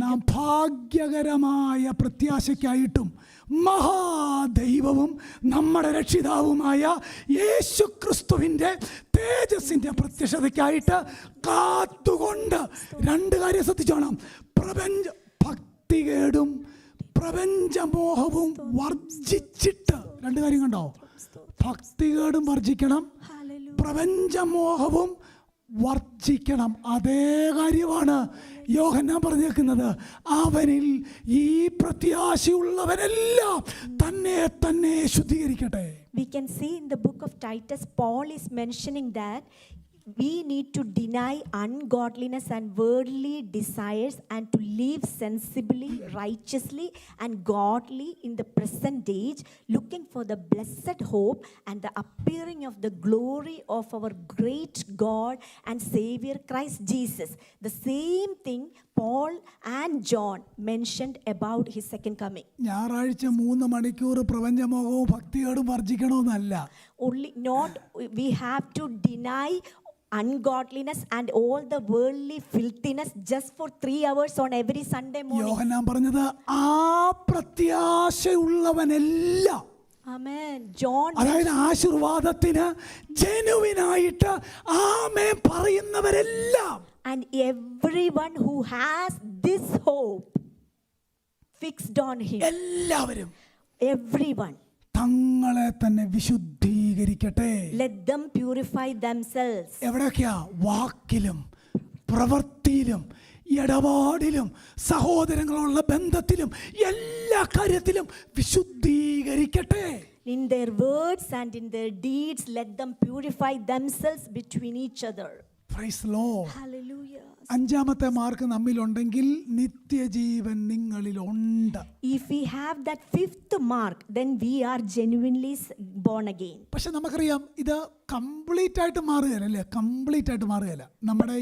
നാം ഭാഗ്യകരമായ പ്രത്യാശയ്ക്കായിട്ടും മഹാദൈവവും നമ്മുടെ രക്ഷിതാവുമായ യേശു ക്രിസ്തുവിൻ്റെ തേജസ്സിൻ്റെ പ്രത്യക്ഷതയ്ക്കായിട്ട് കാത്തുകൊണ്ട് രണ്ട് കാര്യം ശ്രദ്ധിച്ചോണം. ഭക്തികേടും പ്രപഞ്ചമോഹവും വർജിച്ചിട്ട്. രണ്ട് കാര്യം കണ്ടോ? ഭക്തികേടും വർജിക്കണം, പ്രപഞ്ചമോഹവും വർജിക്കണം. അതേ കാര്യമാണ് യോഹന്നാൻ പറഞ്ഞേക്കുന്നത്. അവനിൽ ഈ പ്രത്യാശയുള്ളവരെല്ലാം തന്നെ തന്നെ ശുദ്ധീകരിക്കട്ടെ. We can see in the book of Titus, Paul is mentioning that we need to deny ungodliness and worldly desires and to live sensibly, righteously and godly in the present age, looking for the blessed hope and the appearing of the glory of our great God and Savior Christ Jesus. The same thing Paul and John mentioned about his second coming. ഞായറാഴ്ച 3 മണിക്കൂർ പ്രപഞ്ചമോഹവും ഭക്തിയോടും വർജിക്കണമെന്നല്ല. Only not we have to deny ungodliness and all the worldly filthiness just for 3 hours on every Sunday morning. യോഹന്നാൻ പറഞ്ഞത് ആ പ്രത്യാശയുള്ളവനെല്ലാം. Amen. John, അതായത് ആശീർവാദത്തിന് ജെനുവിനായിട്ട് ആമേൻ പറയുന്നവരെല്ലാം, and everyone who has this hope fixed on him, എല്ലാവരും everyone, തങ്ങളെ തന്നെ വിശുദ്ധീകരിക്കട്ടെ. let them purify themselves. എവിടെയൊക്കെയാ? വാക്കിലും പ്രവൃത്തിയിലും ഇടപാടിലും സഹോദരങ്ങളുള്ള ബന്ധത്തിലും എല്ലാ കാര്യത്തിലും വിശുദ്ധീകരിക്കട്ടെ. In their words and in their deeds, let them purify themselves between each other. Praise the Lord. Hallelujah. 5ാമത്തെ മാർക്ക് നമ്മിലുണ്ടെങ്കിൽ നിത്യജീവൻ നിങ്ങളിലുണ്ട്. If we have that 5th mark, then we are genuinely born again. പക്ഷെ നമുക്കറിയാം ഇത് കംപ്ലീറ്റ് ആയിട്ട് മാറുകയല്ല, അല്ലേ? കംപ്ലീറ്റ് ആയിട്ട് മാറുകയല്ല. നമ്മുടെ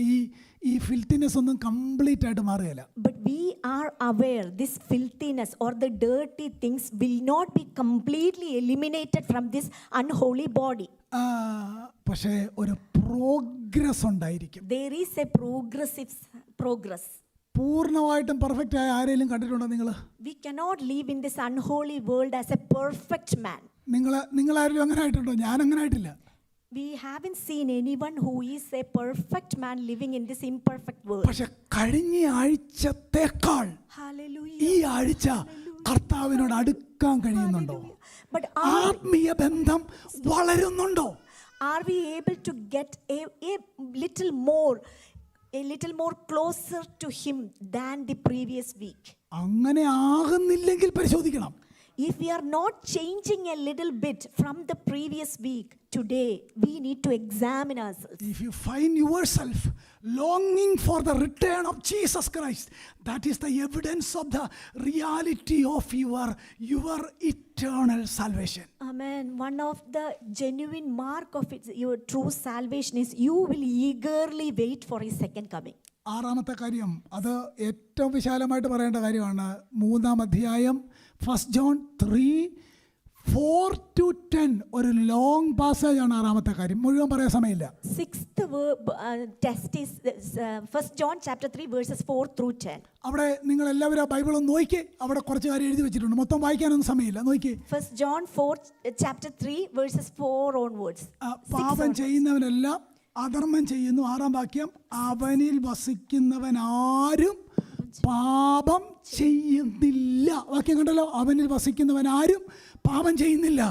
ഈ ഫിൽത്തിനെസ് ഒന്നും കംപ്ലീറ്റ് ആയിട്ട് മാറുകയല്ല. But we are aware this filthiness or the dirty things will not be completely eliminated from this unholy body. പക്ഷേ ഒരു പ്രോഗ്രസ് ഉണ്ടായിരിക്കും. There is a progress. പൂർണ്ണമായിട്ടും പെർഫെക്റ്റ് ആയ ആരെങ്കിലും കണ്ടിട്ടുണ്ടോ നിങ്ങൾ? We cannot live in this unholy world as a perfect man. നിങ്ങൾ ആരെങ്കിലും അങ്ങനെ ആയിട്ടുണ്ടോ? ഞാൻ അങ്ങനെ ആയിട്ടില്ല. We haven't seen anyone who is a perfect man living in this imperfect world. പക്ഷെ കഴിഞ്ഞ ആഴ്ചത്തേക്കാൾ ഈ ആഴ്ച കർത്താവിനോട് അടുക്കാൻ കഴിയുന്നുണ്ടോ? But ആത്മീയ ബന്ധം വളരുന്നുണ്ടോ? are we able to get a little more closer to him than the previous week? അങ്ങനെ ആകുന്നില്ലെങ്കിൽ പരിശോധിക്കണം. If we are not changing a little bit from the previous week, today we need to examine ourselves. If you find yourself longing for the return of Jesus Christ, that is the evidence of the reality of your eternal salvation. Amen. One of the genuine mark of your true salvation is you will eagerly wait for his second coming. 6ാമത്തെ കാര്യം, അത് ഏറ്റവും വിശാലമായിട്ട് പറയേണ്ട കാര്യമാണ്. 3-ാം അധ്യായം 1 John 3:4-10 ഒരു ലോങ് പാസേജ് ആണ്. 6ാമത്തെ കാര്യം മുഴുവൻ പറയാൻ സമയമില്ല. 6th test is 1 John chapter 3 verses 4-10. അവിടെ നിങ്ങൾ എല്ലാവരും ആ ബൈബിൾ ഒന്ന് നോക്കിയേ. അവിടെ കുറച്ച് കാര്യം എഴുതി വെച്ചിട്ടുണ്ട്. മൊത്തം വായിക്കാനൊന്നും സമയമില്ല. നോക്കിയേ. 1 John 4 chapter 3 verses 4 onwards. പാപം ചെയ്യുന്നവനെല്ലാം അധർമ്മം ചെയ്യുന്നു. 6-ാം വാക്യം, അവനിൽ വസിക്കുന്നവൻ ആരും പാപം ചെയ്യുന്നില്ല. വാക്യം കണ്ടല്ലോ, അവനിൽ വസിക്കുന്നവൻ ആരും പാപം ചെയ്യുന്നില്ല.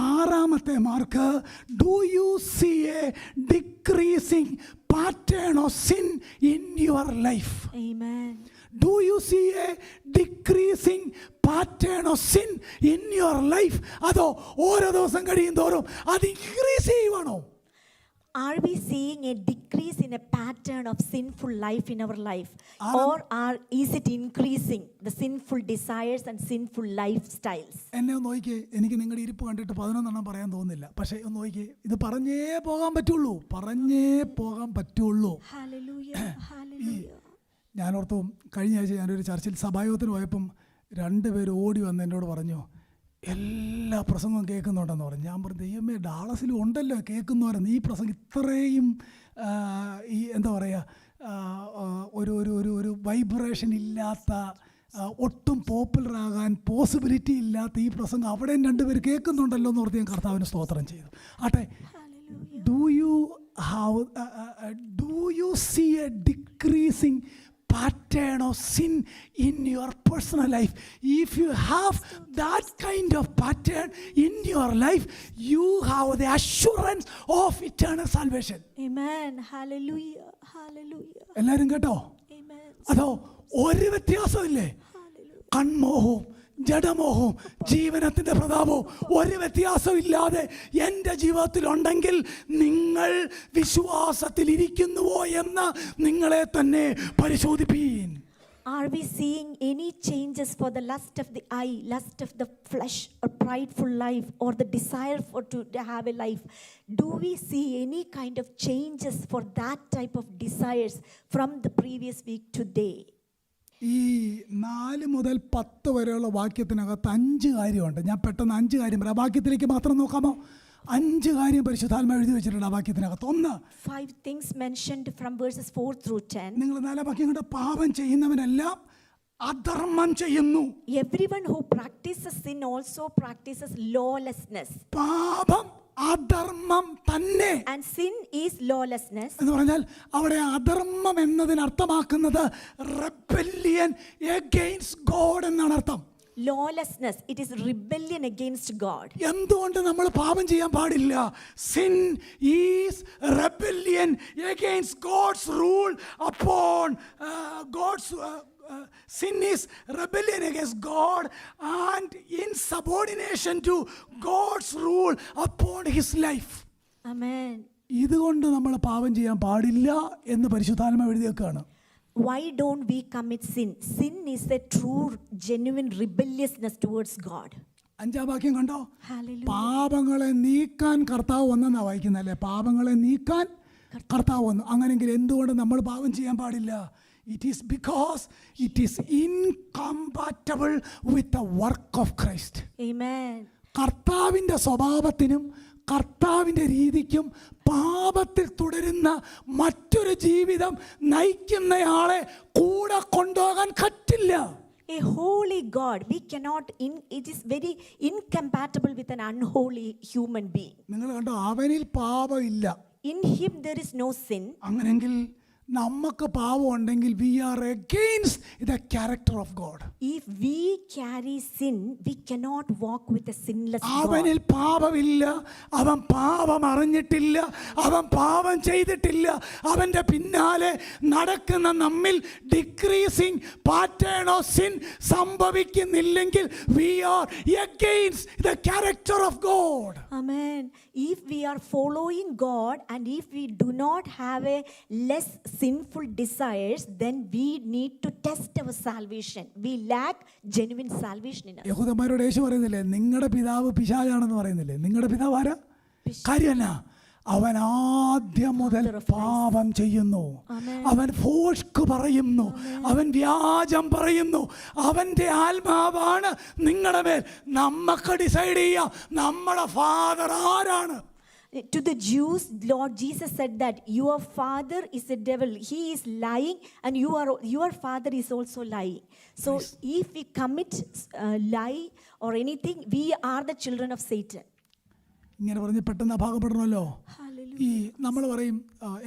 6-ാമത്തെ mark, do you see a decreasing pattern of sin in your life? Amen. Do you see a decreasing pattern of sin in your life? അതോ ഓരോ ദിവസം കഴിയും തോറും അത് increase ചെയ്യുവാണോ? Are we seeing a decrease in a pattern of sinful life in our life? Or is it increasing the sinful desires and sinful lifestyles? എന്നെ ഒന്ന് നോക്കിയേ, എനിക്ക് നിങ്ങളുടെ ഇരിപ്പ് കണ്ടിട്ട് 11 പറയാൻ തോന്നുന്നില്ല. പക്ഷേ ഒന്ന് നോക്കിയേ, ഇത് പറഞ്ഞേ പോകാൻ പറ്റുള്ളൂ, പറഞ്ഞേ പോകാൻ പറ്റുള്ളൂ. Hallelujah. Hallelujah. ഞാൻ ഓർത്തു, കഴിഞ്ഞ ആഴ്ച ഞാനൊരു ചർച്ചിൽ സഭായോഗത്തിന് പോയപ്പം 2 പേര് ഓടി വന്ന് എന്നോട് പറഞ്ഞു, എല്ലാ പ്രസംഗവും കേൾക്കുന്നുണ്ടെന്ന് പറഞ്ഞു. ഞാൻ പറഞ്ഞു, ദൈവമേ, ഡാളസിലും ഉണ്ടല്ലോ കേൾക്കുന്നവരെന്ന്. ഈ പ്രസംഗം ഇത്രയും ഈ എന്താ പറയുക, ഒരു ഒരു ഒരു ഒരു വൈബ്രേഷൻ ഇല്ലാത്ത, ഒട്ടും പോപ്പുലർ ആകാൻ പോസിബിലിറ്റി ഇല്ലാത്ത ഈ പ്രസംഗം അവിടെയും 2 പേര് കേൾക്കുന്നുണ്ടല്ലോ എന്ന് ഓർത്ത് ഞാൻ കർത്താവിന് സ്തോത്രം ചെയ്തു. ആട്ടെ, do you see a decreasing pattern of sin in your personal life? If you have that kind of pattern in your life, you have the assurance of eternal salvation. Amen. Hallelujah. Hallelujah. എല്ലാവരും കേട്ടോ? Amen. അതോ ഒരു വ്യത്യാസമില്ലേ? കൺമോഹവും ജഡമോഹവും ജീവനത്തിൻ്റെ പ്രതാപവും ഒരു വ്യത്യാസമില്ലാതെ എൻ്റെ ജീവിതത്തിൽ ഉണ്ടെങ്കിൽ നിങ്ങൾ വിശ്വാസത്തിൽ ഇരിക്കുന്നുവോ എന്ന് നിങ്ങളെ തന്നെ പരിശോധിപ്പീൻ. Are we seeing any changes for the lust of the eye, lust of the flesh, or prideful life, or the desire to have a life? Do we see any kind of changes for that type of desires from the previous week today? ഈ 4 മുതൽ 10 വരെയുള്ള വാക്യത്തിനകത്ത് 5 കാര്യമുണ്ട്. ഞാൻ പെട്ടെന്ന് 5 കാര്യം പറയാം. വാക്യത്തിലേക്ക് മാത്രം നോക്കാമോ? 5 കാര്യം പരിശുദ്ധാത്മാവ് എഴുതി വെച്ചിട്ടുണ്ട് ആ വാക്യത്തിനകത്ത്. 1, 5 things mentioned from verses 4 through 10. നിങ്ങൾ 4 വാക്യം കണ്ട്, പാപം ചെയ്യുന്നവനെല്ലാം അധർമ്മം ചെയ്യുന്നു. Everyone who practices sin also practices lawlessness. പാപം അധർമ്മം തന്നെ. And sin is lawlessness. എന്ന് പറഞ്ഞാൽ അവിടെ അധർമ്മം എന്നതിന് അർത്ഥമാക്കുന്നത് റെബല്ലിയൻ എഗെയിൻസ്റ്റ് ഗോഡ് എന്നാണ് അർത്ഥം. Lawlessness, it is rebellion against God. എന്തുകൊണ്ട് നമ്മൾ പാപം ചെയ്യാൻ പാടില്ല? Sin is rebellion against God's rule upon God's sin is rebellion against God and insubordination to God's rule upon his life. Amen. ഇതുകൊണ്ട് നമ്മൾ പാപം ചെയ്യാൻ പാടില്ല എന്ന് പരിശുദ്ധാത്മാവ് എഴുതിയേക്കാണ്. Why don't we commit sin? Sin is a true, genuine rebelliousness towards God. 5-ാം വാക്യം കണ്ടോ? Hallelujah. പാപങ്ങളെ നീക്കാൻ കർത്താവ് വന്നെന്നാ വായിക്കുന്നല്ലേ? പാപങ്ങളെ നീക്കാൻ കർത്താവ് വന്നു. അങ്ങനെങ്കിൽ എന്തുകൊണ്ട് നമ്മൾ പാപം ചെയ്യാൻ പാടില്ല? It is because it is incompatible with the work of Christ. Amen. കർത്താവിൻ്റെ സ്വഭാവത്തിനും കർത്താവിൻ്റെ രീതിക്കും പാപത്തിൽ തുടരുന്ന മറ്റൊരു ജീവിതം നയിക്കുന്നയാളെ കൂടെ കൊണ്ടുപോകാൻ പറ്റില്ല. A holy God, we cannot, it is very incompatible with an unholy human being. നിങ്ങൾ കണ്ടോ, അവനിൽ പാപമില്ല. In him there is no sin. അങ്ങനെങ്കിൽ നമുക്ക് പാപം ഉണ്ടെങ്കിൽ we are against the character of God. If we carry sin, we cannot walk with a sinless God. അവനിൽ പാപമില്ല, അവൻ പാപം അറിഞ്ഞിട്ടില്ല, അവൻ പാപം ചെയ്തിട്ടില്ല. അവൻ്റെ പിന്നാലെ നടക്കുന്ന നമ്മിൽ ഡിക്രീസിങ് പാറ്റേൺ ഓഫ് സിൻ സംഭവിക്കുന്നില്ലെങ്കിൽ we are against the character of God. Amen. If we are following God and if we do not have a less sinful desires, then we need to test our salvation. We lack genuine salvation in us. യഹൂദന്മാരോട് യേശു പറയുന്നില്ലേ, നിങ്ങളുടെ പിതാവ് പിശാചാണെന്ന് പറയുന്നില്ലേ? നിങ്ങളുടെ പിതാവ് ആരാ? കാര്യമല്ല, അവൻ ആദ്യം മുതൽ പാപം ചെയ്യുന്നു, അവൻ ഫോഷ്ക്ക് പറയുന്നു, അവൻ വ്യാജം പറയുന്നു. അവൻ്റെ ആത്മാവാണ് നിങ്ങളുടെ മേൽ. നമുക്ക് ഡിസൈഡ് ചെയ്യാം നമ്മുടെ ഫാദർ ആരാണ്. To the Jews, Lord Jesus said that your father is a devil. He is lying and your father is also lying. So if we commit lie or anything, we are the children of Satan. ഇങ്ങനെ പറഞ്ഞ് പെട്ടെന്ന് ഭാഗപ്പെടണമല്ലോ. ഈ നമ്മൾ പറയും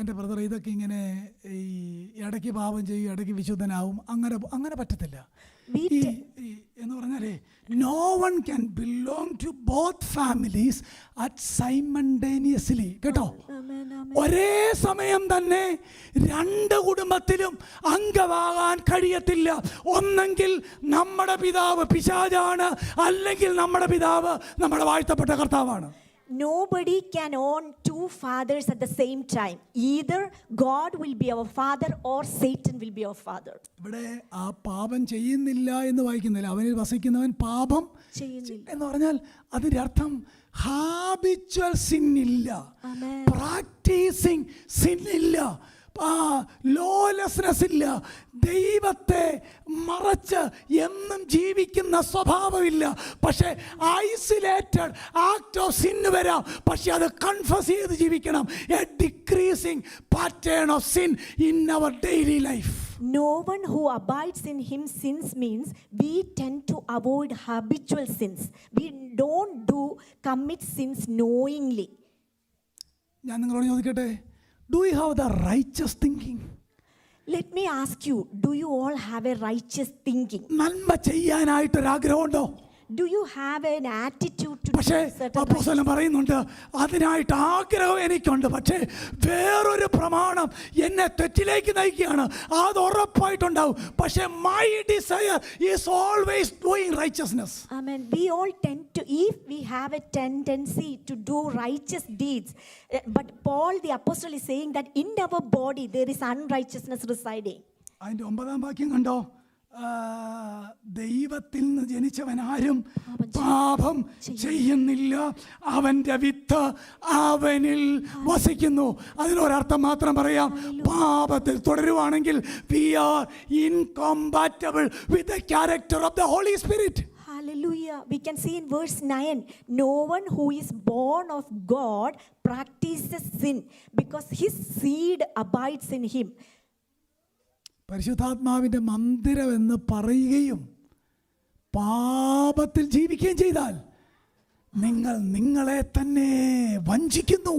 എൻ്റെ ബ്രദർ ഇതൊക്കെ ഇങ്ങനെ ഈ ഇടയ്ക്ക് പാപം ചെയ്യും ഇടയ്ക്ക് വിശുദ്ധനാവും, അങ്ങനെ പറ്റത്തില്ല. എന്ന് പറഞ്ഞാലേ no one can belong to both families at simultaneously, കേട്ടോ. ഒരേ സമയം തന്നെ രണ്ട് കുടുംബത്തിലും അംഗമാകാൻ കഴിയത്തില്ല. ഒന്നെങ്കിൽ നമ്മുടെ പിതാവ് പിശാചാണ്, അല്ലെങ്കിൽ നമ്മുടെ പിതാവ് നമ്മുടെ വാഴ്ത്തപ്പെട്ട കർത്താവാണ്. Nobody can own two fathers at the same time. Either God will be our father or Satan will be our father. ഇവിടെ ആ പാപം ചെയ്യുന്നില്ല എന്ന് വായിക്കുന്നില്ല. അവനിൽ വസിക്കുന്നവൻ പാപം എന്ന് പറഞ്ഞാൽ അതിൻ്റെ അർത്ഥം ഹാബിച്വൽ സിൻ ഇല്ല, പ്രാക്ടീസിങ് സിൻ ഇല്ല, ലോലെസ്നെസ് ഇല്ല, ദൈവത്തെ മറച്ച് എന്നും ജീവിക്കുന്ന സ്വഭാവമില്ല. പക്ഷേ ഐസൊലേറ്റഡ് ആക്ട് ഓഫ് സിൻ വരാം, പക്ഷെ അത് കൺഫസ് ചെയ്ത് ജീവിക്കണം. A decreasing pattern of sin in our daily life. No one who abides in him sins means we tend to avoid habitual sins. We don't commit sins knowingly. ഞാൻ നിങ്ങളോട് ചോദിക്കട്ടെ, do you have the righteous thinking? Let me ask you, do you all have a righteous thinking? നന്മ ചെയ്യാനായിട്ടൊരു ആഗ്രഹമുണ്ടോ? Do you have an attitude to പക്ഷേ അപ്പോസ്തലൻ പറയുന്നുണ്ട്, അതിനായിട്ട് ആഗ്രഹം എനിക്കുണ്ട്, പക്ഷേ വേറൊരു പ്രമാണം എന്നെ തെറ്റിലേക്ക് നയിക്കുകയാണ്. അത് ഉറപ്പായിട്ടുണ്ടാവും. പക്ഷേ my desire is always doing righteousness. Amen. We all tend to, if we have a tendency to do righteous deeds, but Paul the apostle is saying that in our body there is unrighteousness residing. അതിൻ്റെ 9-ാം വാക്യം കണ്ടോ? ദൈവത്തിൽ നിന്ന് ജനിച്ചവൻ ആരും പാപം ചെയ്യുന്നില്ല, അവന്റെ വിത്ത് അവനിൽ വസിക്കുന്നു. അതിനൊരർത്ഥം മാത്രം പറയാം, പാപത്തിൽ തുടരുവാണെങ്കിൽ we are incompatible with the character of the Holy Spirit. Hallelujah. We can see in verse 9, no one who is born of God practices sin because his seed abides in him. പരിശുദ്ധാത്മാവിൻ്റെ മന്ദിരം എന്ന് പറയുകയും പാപത്തിൽ ജീവിക്കുകയും ചെയ്താൽ നിങ്ങൾ നിങ്ങളെ തന്നെ വഞ്ചിക്കുന്നു.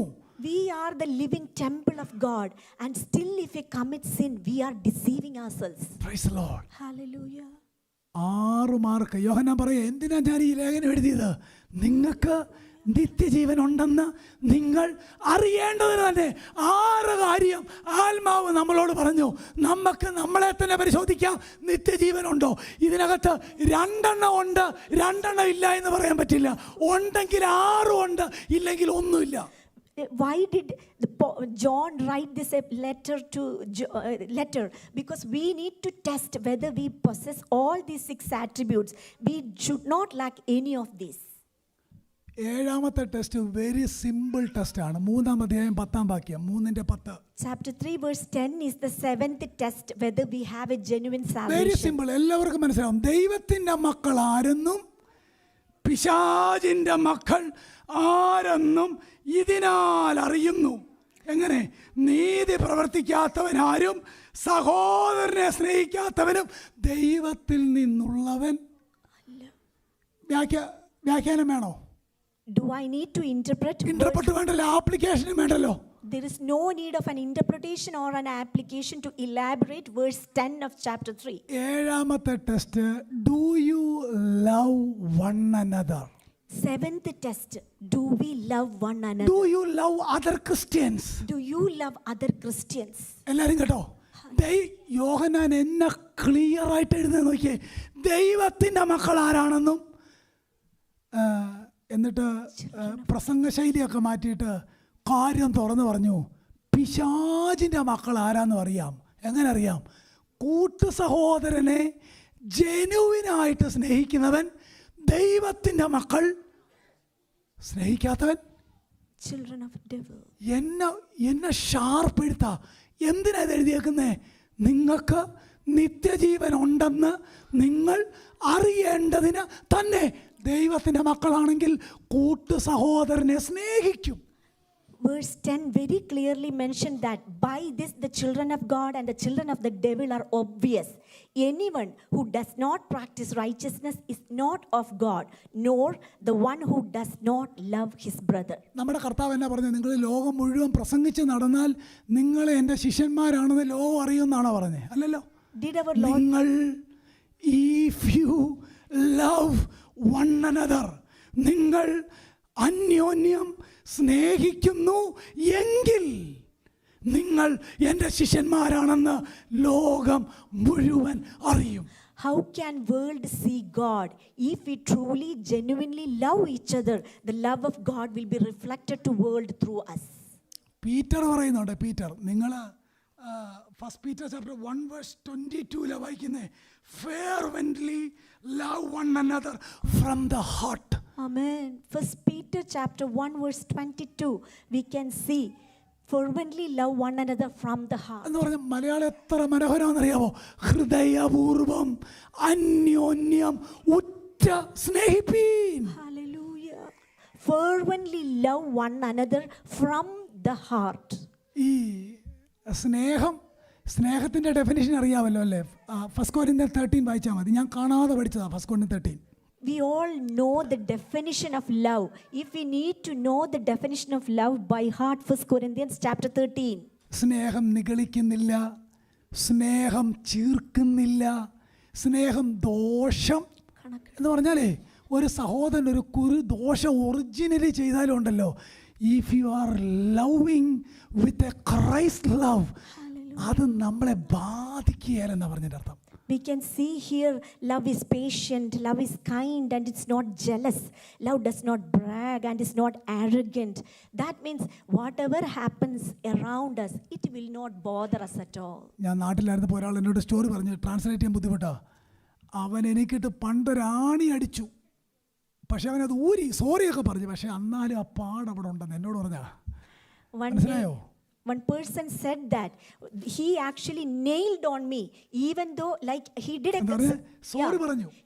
We are the living temple of God, and still if we commit sin, we are deceiving ourselves. Praise the Lord. Hallelujah. 6 mark Yohannan പറയുക, എന്തിനാ ഞാൻ ഈ ലേഖനം എഴുതിയത്? നിങ്ങൾക്ക് നിത്യജീവൻ ഉണ്ടെന്ന് നിങ്ങൾ അറിയേണ്ടതിന് തന്നെ. 6 കാര്യം ആത്മാവ് നമ്മളോട് പറഞ്ഞു. നമുക്ക് നമ്മളെ തന്നെ പരിശോധിക്കാം, നിത്യജീവൻ ഉണ്ടോ? ഇതിനകത്ത് 2 ഉണ്ട്, 2 ഇല്ല എന്ന് പറയാൻ പറ്റില്ല. ഉണ്ടെങ്കിൽ 6 ഉണ്ട്, ഇല്ലെങ്കിൽ ഒന്നുമില്ല. Why did John write this letter? Because we need to test whether we possess all these 6 attributes. We should not lack any of these. 7ാമത്തെ ടെസ്റ്റ് വെരി സിമ്പിൾ ടെസ്റ്റ് ആണ്. 3-ാം അധ്യായം 10-ാം വാക്യം, 3:10. Chapter 3 verse 10 is the 7th test whether we have a genuine salvation. Very simple, എല്ലാവർക്കും മനസ്സിലാവും. ദൈവത്തിൻ്റെ മക്കൾ ആരെന്നും പിശാചിൻ്റെ മക്കൾ ആരെന്നും ഇതിനാൽ അറിയുന്നു. എങ്ങനെ? നീതി പ്രവർത്തിക്കാത്തവനാരും സഹോദരനെ സ്നേഹിക്കാത്തവനും ദൈവത്തിൽ നിന്നുള്ളവൻ. വ്യാഖ്യാനം വേണോ? Do I need to interpret? Interpret വേണ്ടല്ലോ, ആപ്ലിക്കേഷനും വേണ്ടല്ലോ. There is no need of an interpretation or an application to elaborate verse 10 of chapter 3. 7ാമത്തെ test, do you love one another? 7th test, do we love one another? Do you love other Christians? Do you love other Christians? എല്ലാവരും കേട്ടോ, യോഹന്നാൻ എന്നെ ക്ലിയർ ആയിട്ട് എഴുതുന്നത് നോക്കിയേ. ദൈവത്തിൻ്റെ മക്കൾ ആരാണെന്നും എന്നിട്ട് പ്രസംഗ ശൈലിയൊക്കെ മാറ്റിയിട്ട് കാര്യം തുറന്നു പറഞ്ഞു. പിശാചിൻ്റെ മക്കൾ ആരാന്നും അറിയാം. എങ്ങനെ അറിയാം? കൂട്ടു സഹോദരനെ ജെനുവിനായിട്ട് സ്നേഹിക്കുന്നവൻ, ദൈവത്തിൻ്റെ മക്കൾ സ്നേഹിക്കാത്തവൻ children of devil. എന്നെ ഷാർപ്പ് എഴുത്താ. എന്തിനാ ഇത് എഴുതിയേക്കുന്നേ? നിങ്ങൾക്ക് നിത്യജീവൻ ഉണ്ടെന്ന് നിങ്ങൾ അറിയേണ്ടതിന് തന്നെ. ദൈവത്തിൻ്റെ മക്കളാണെങ്കിൽ കൂട്ടു സഹോദരനെ സ്നേഹിക്കും. verse 10 very clearly mentioned that by this the children of God and the children of the devil are obvious. Anyone who does not practice righteousness is not of God, nor the one who does not love his brother. നമ്മുടെ കർത്താവ് എന്നാ പറഞ്ഞത്? നിങ്ങൾ ലോകം മുഴുവൻ പ്രസംഗിച്ച് നടന്നാൽ നിങ്ങളെ എൻ്റെ ശിഷ്യന്മാരാണെന്ന് ലോകം അറിയുമെന്നാണോ പറഞ്ഞത്? അല്ലല്ലോ. Did our Lord നിങ്ങൾ if you love one another, നിങ്ങൾ അന്യോന്യം സ്നേഹിക്കുന്നു എങ്കിൽ നിങ്ങൾ എൻ്റെ ശിഷ്യന്മാരാണെന്ന് ലോകം മുഴുവൻ അറിയും. How can world see God? If we truly, genuinely love each other, the love of God will be reflected to world through us. Peter പറയുന്നുണ്ട്, പീറ്റർ നിങ്ങൾ first Peter chapter 1:22 വായിക്കുന്നേ, fervently love one another from the heart. Amen. First Peter chapter 1:22, we can see fervently love one another from the heart. എന്ന് പറഞ്ഞാൽ മലയാളം എത്ര മനോഹരമാണെന്നറിയാമോ? ഹൃദയപൂർവം അന്യോന്യം ഉറ്റ സ്നേഹിപ്പീൻ. Hallelujah. Fervently love one another from the heart. ഈ സ്നേഹത്തിൻ്റെ ഡെഫിനിഷൻ അറിയാമല്ലോ അല്ലേ? ഫസ്റ്റ് കൊരിന്ത്യർ 13 വായിച്ചാൽ മതി. ഞാൻ കാണാതെ പഠിച്ചതാണ് first കൊരിന്ത്യർ 13. We all know the definition of love. If we need to know the definition of love by heart, 1 Corinthians chapter 13. സ്നേഹം നിഗളിക്കുന്നില്ല, സ്നേഹം ചീർക്കുന്നില്ല, സ്നേഹം ദോഷം എന്ന് പറഞ്ഞാലേ ഒരു സഹോദരൻ ഒരു ദോഷം ഒറിജിനലി ചെയ്താലും ഉണ്ടല്ലോ, if you are loving with a Christ love, അത് നമ്മളെ ബാധിക്കുകയല്ലെന്നാണ് പറഞ്ഞതിൻ്റെ അർത്ഥം. We can see here love is patient, love is kind, and it's not jealous. Love does not brag and is not arrogant. That means whatever happens around us, it will not bother us at all. ഞാൻ നാട്ടിലായിരുന്നപ്പോൾ ഒരാൾ എന്നോട് സ്റ്റോറി പറഞ്ഞു, ട്രാൻസ്ലേറ്റ് ചെയ്യാൻ ബുദ്ധിമുട്ടാ. അവൻ എനിക്കിട്ട് പണ്ടൊരാണി അടിച്ചു, പക്ഷെ അവനത് ഊരി സോറിയൊക്കെ പറഞ്ഞു, പക്ഷെ എന്നാലും ആ പാടവിടെ ഉണ്ടെന്ന് എന്നോട് പറഞ്ഞാ. മനസ്സിലായോ? One person said that he actually nailed on me, even though like he did a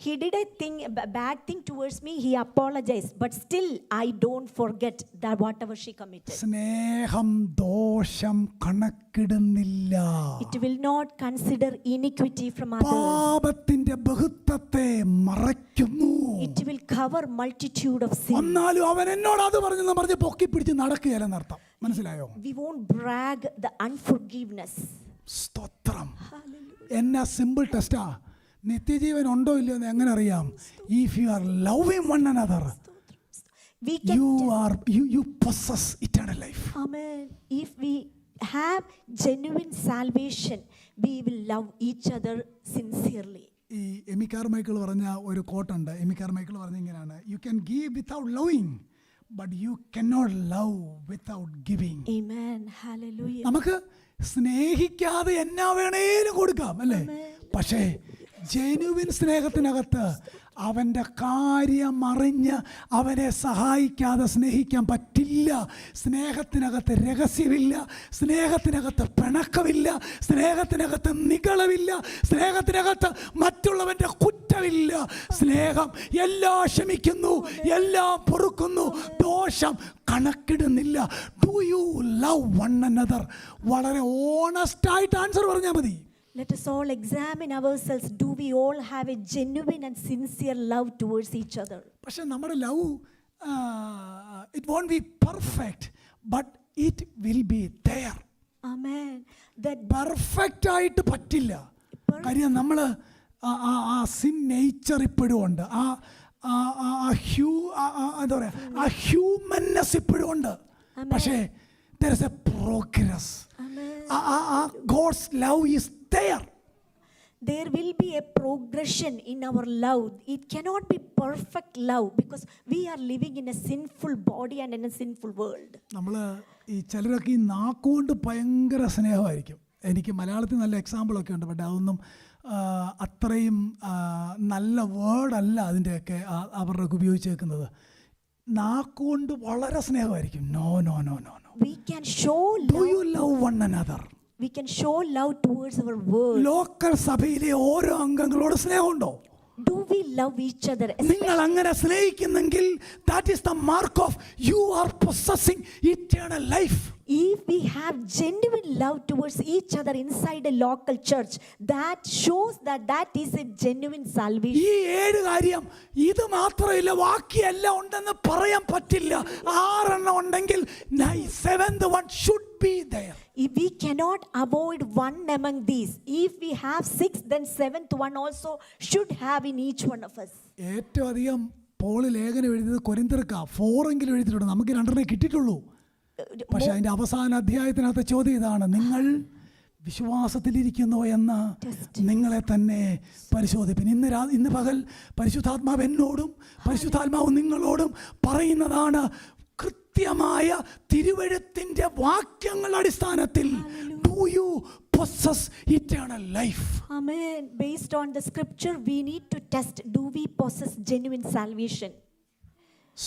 he did a bad thing towards me, he apologized, but still I don't forget that whatever she committed. സ്നേഹം ദോഷം കണക്കിടുന്നില്ല. It will not consider iniquity from others. പാപത്തിന്റെ ബഹുത്വത്തെ മറയ്ക്കുന്നു. It will cover multitude of sins. എന്നാലും അവൻ എന്നോട് അത് പറഞ്ഞു പൊക്കി പിടിച്ച് നടക്കുകയല്ലെന്ന് അർത്ഥം. മനസ്സിലായോ? We won't brag the unforgiveness. സ്തോത്രം. എന്നാ സിമ്പിൾ ടെസ്റ്റാ. നിത്യജീവൻ ഉണ്ടോ ഇല്ലയോ എന്ന് എങ്ങനെ അറിയാം? If you are loving one another, you possess eternal life. Amen. If we have genuine salvation, we will love each other sincerely. ഈ എമിക്കാർ മൈക്കിൾ പറഞ്ഞ ഒരു കോട്ടുണ്ട്. എമിക്കാർ മൈക്കിൾ പറഞ്ഞ ഇങ്ങനെയാണ്, you can give without loving, but you cannot love without giving. Amen. Hallelujah. നമുക്ക് സ്നേഹിക്കാതെ എന്നാ വേണേലും കൊടുക്കാം അല്ലേ? പക്ഷേ ജെനുവിൻ സ്നേഹത്തിനകത്ത് അവൻ്റെ കാര്യം അറിഞ്ഞ് അവനെ സഹായിക്കാതെ സ്നേഹിക്കാൻ പറ്റില്ല. സ്നേഹത്തിനകത്ത് രഹസ്യമില്ല, സ്നേഹത്തിനകത്ത് പിണക്കമില്ല, സ്നേഹത്തിനകത്ത് നിഗളവില്ല, സ്നേഹത്തിനകത്ത് മറ്റുള്ളവൻ്റെ കുറ്റമില്ല. സ്നേഹം എല്ലാം ക്ഷമിക്കുന്നു, എല്ലാം പൊറുക്കുന്നു, ദോഷം കണക്കിടുന്നില്ല. Do you love one another? വളരെ ഓണസ്റ്റായിട്ട് ആൻസർ പറഞ്ഞാൽ മതി. Let us all examine ourselves. Do we all have a genuine and sincere love towards each other? പക്ഷെ നമ്മുടെ love it won't be perfect, but it will be there. Amen. That perfect ആയിട്ട് പറ്റില്ല. കാര്യം നമ്മൾ ആ സിൻ നേച്ചർ ഇപ്പോഴും ഉണ്ട്, എന്താ പറയുക, ആ ഹ്യൂമൻനെസ് ഇപ്പോഴും ഉണ്ട്. പക്ഷേ there is a progress. God's love is there. There will be a progression in our love. It cannot be perfect love because we are living in a sinful body and in a sinful world. നമ്മൾ ഈ ചിലരൊക്കെ ഈ നാക്കുകൊണ്ട് ഭയങ്കര സ്നേഹമായിരിക്കും. എനിക്ക് മലയാളത്തിൽ നല്ല എക്സാമ്പിളൊക്കെ ഉണ്ട്, പക്ഷേ അതൊന്നും അത്രയും നല്ല വേർഡല്ല അതിൻ്റെയൊക്കെ അവരുടെയൊക്കെ ഉപയോഗിച്ചേക്കുന്നത്. നാക്കുകൊണ്ട് വളരെ സ്നേഹമായിരിക്കും. No no no no no. We can show love. Do you love one another? We can show love towards our world. Local സഭയിലെ ഓരോ അംഗങ്ങളോട് സ്നേഹമുണ്ടോ? Do we love each other? നിങ്ങൾ അങ്ങനെ സ്നേഹിക്കുന്നെങ്കിൽ that is the mark of you are possessing eternal life. If we have genuine love towards each other inside a local church, that shows that is a genuine salvation. ഈ 7 കാര്യം ഇത് മാത്രമല്ല, ബാക്കിയെല്ലാം ഉണ്ടെന്ന് പറയാൻ പറ്റില്ല. 6 ഉണ്ടെങ്കിൽ 7th one should be there. If we cannot avoid one among these, if we have 6, then 7th one also should have in each one of us. ഏറ്റവും അധികം പോള് ലേഖനം എഴുതിയത് കൊരിന്ത്യർക്കാ. 4 എങ്കിലും എഴുതിയിട്ടുണ്ട്. നമുക്ക് 2 കിട്ടിയിട്ടുള്ളൂ. പക്ഷെ അതിന്റെ അവസാന അധ്യായത്തിനകത്ത് ചോദ്യം ഇതാണ്: നിങ്ങൾ വിശ്വാസത്തിലിരിക്കുന്നു എന്ന് നിങ്ങളെ തന്നെ പരിശോധിപ്പിൻ. ഇന്ന് പകൽ പരിശുദ്ധാത്മാവ് എന്നോടും പരിശുദ്ധാത്മാവ് നിങ്ങളോടും പറയുന്നതാണ്, കൃത്യമായ തിരുവെഴുത്തിന്റെ വാക്യങ്ങളുടെ അടിസ്ഥാനത്തിൽ do you possess eternal life? Amen. Based on the scripture, we need to test, do we possess genuine salvation?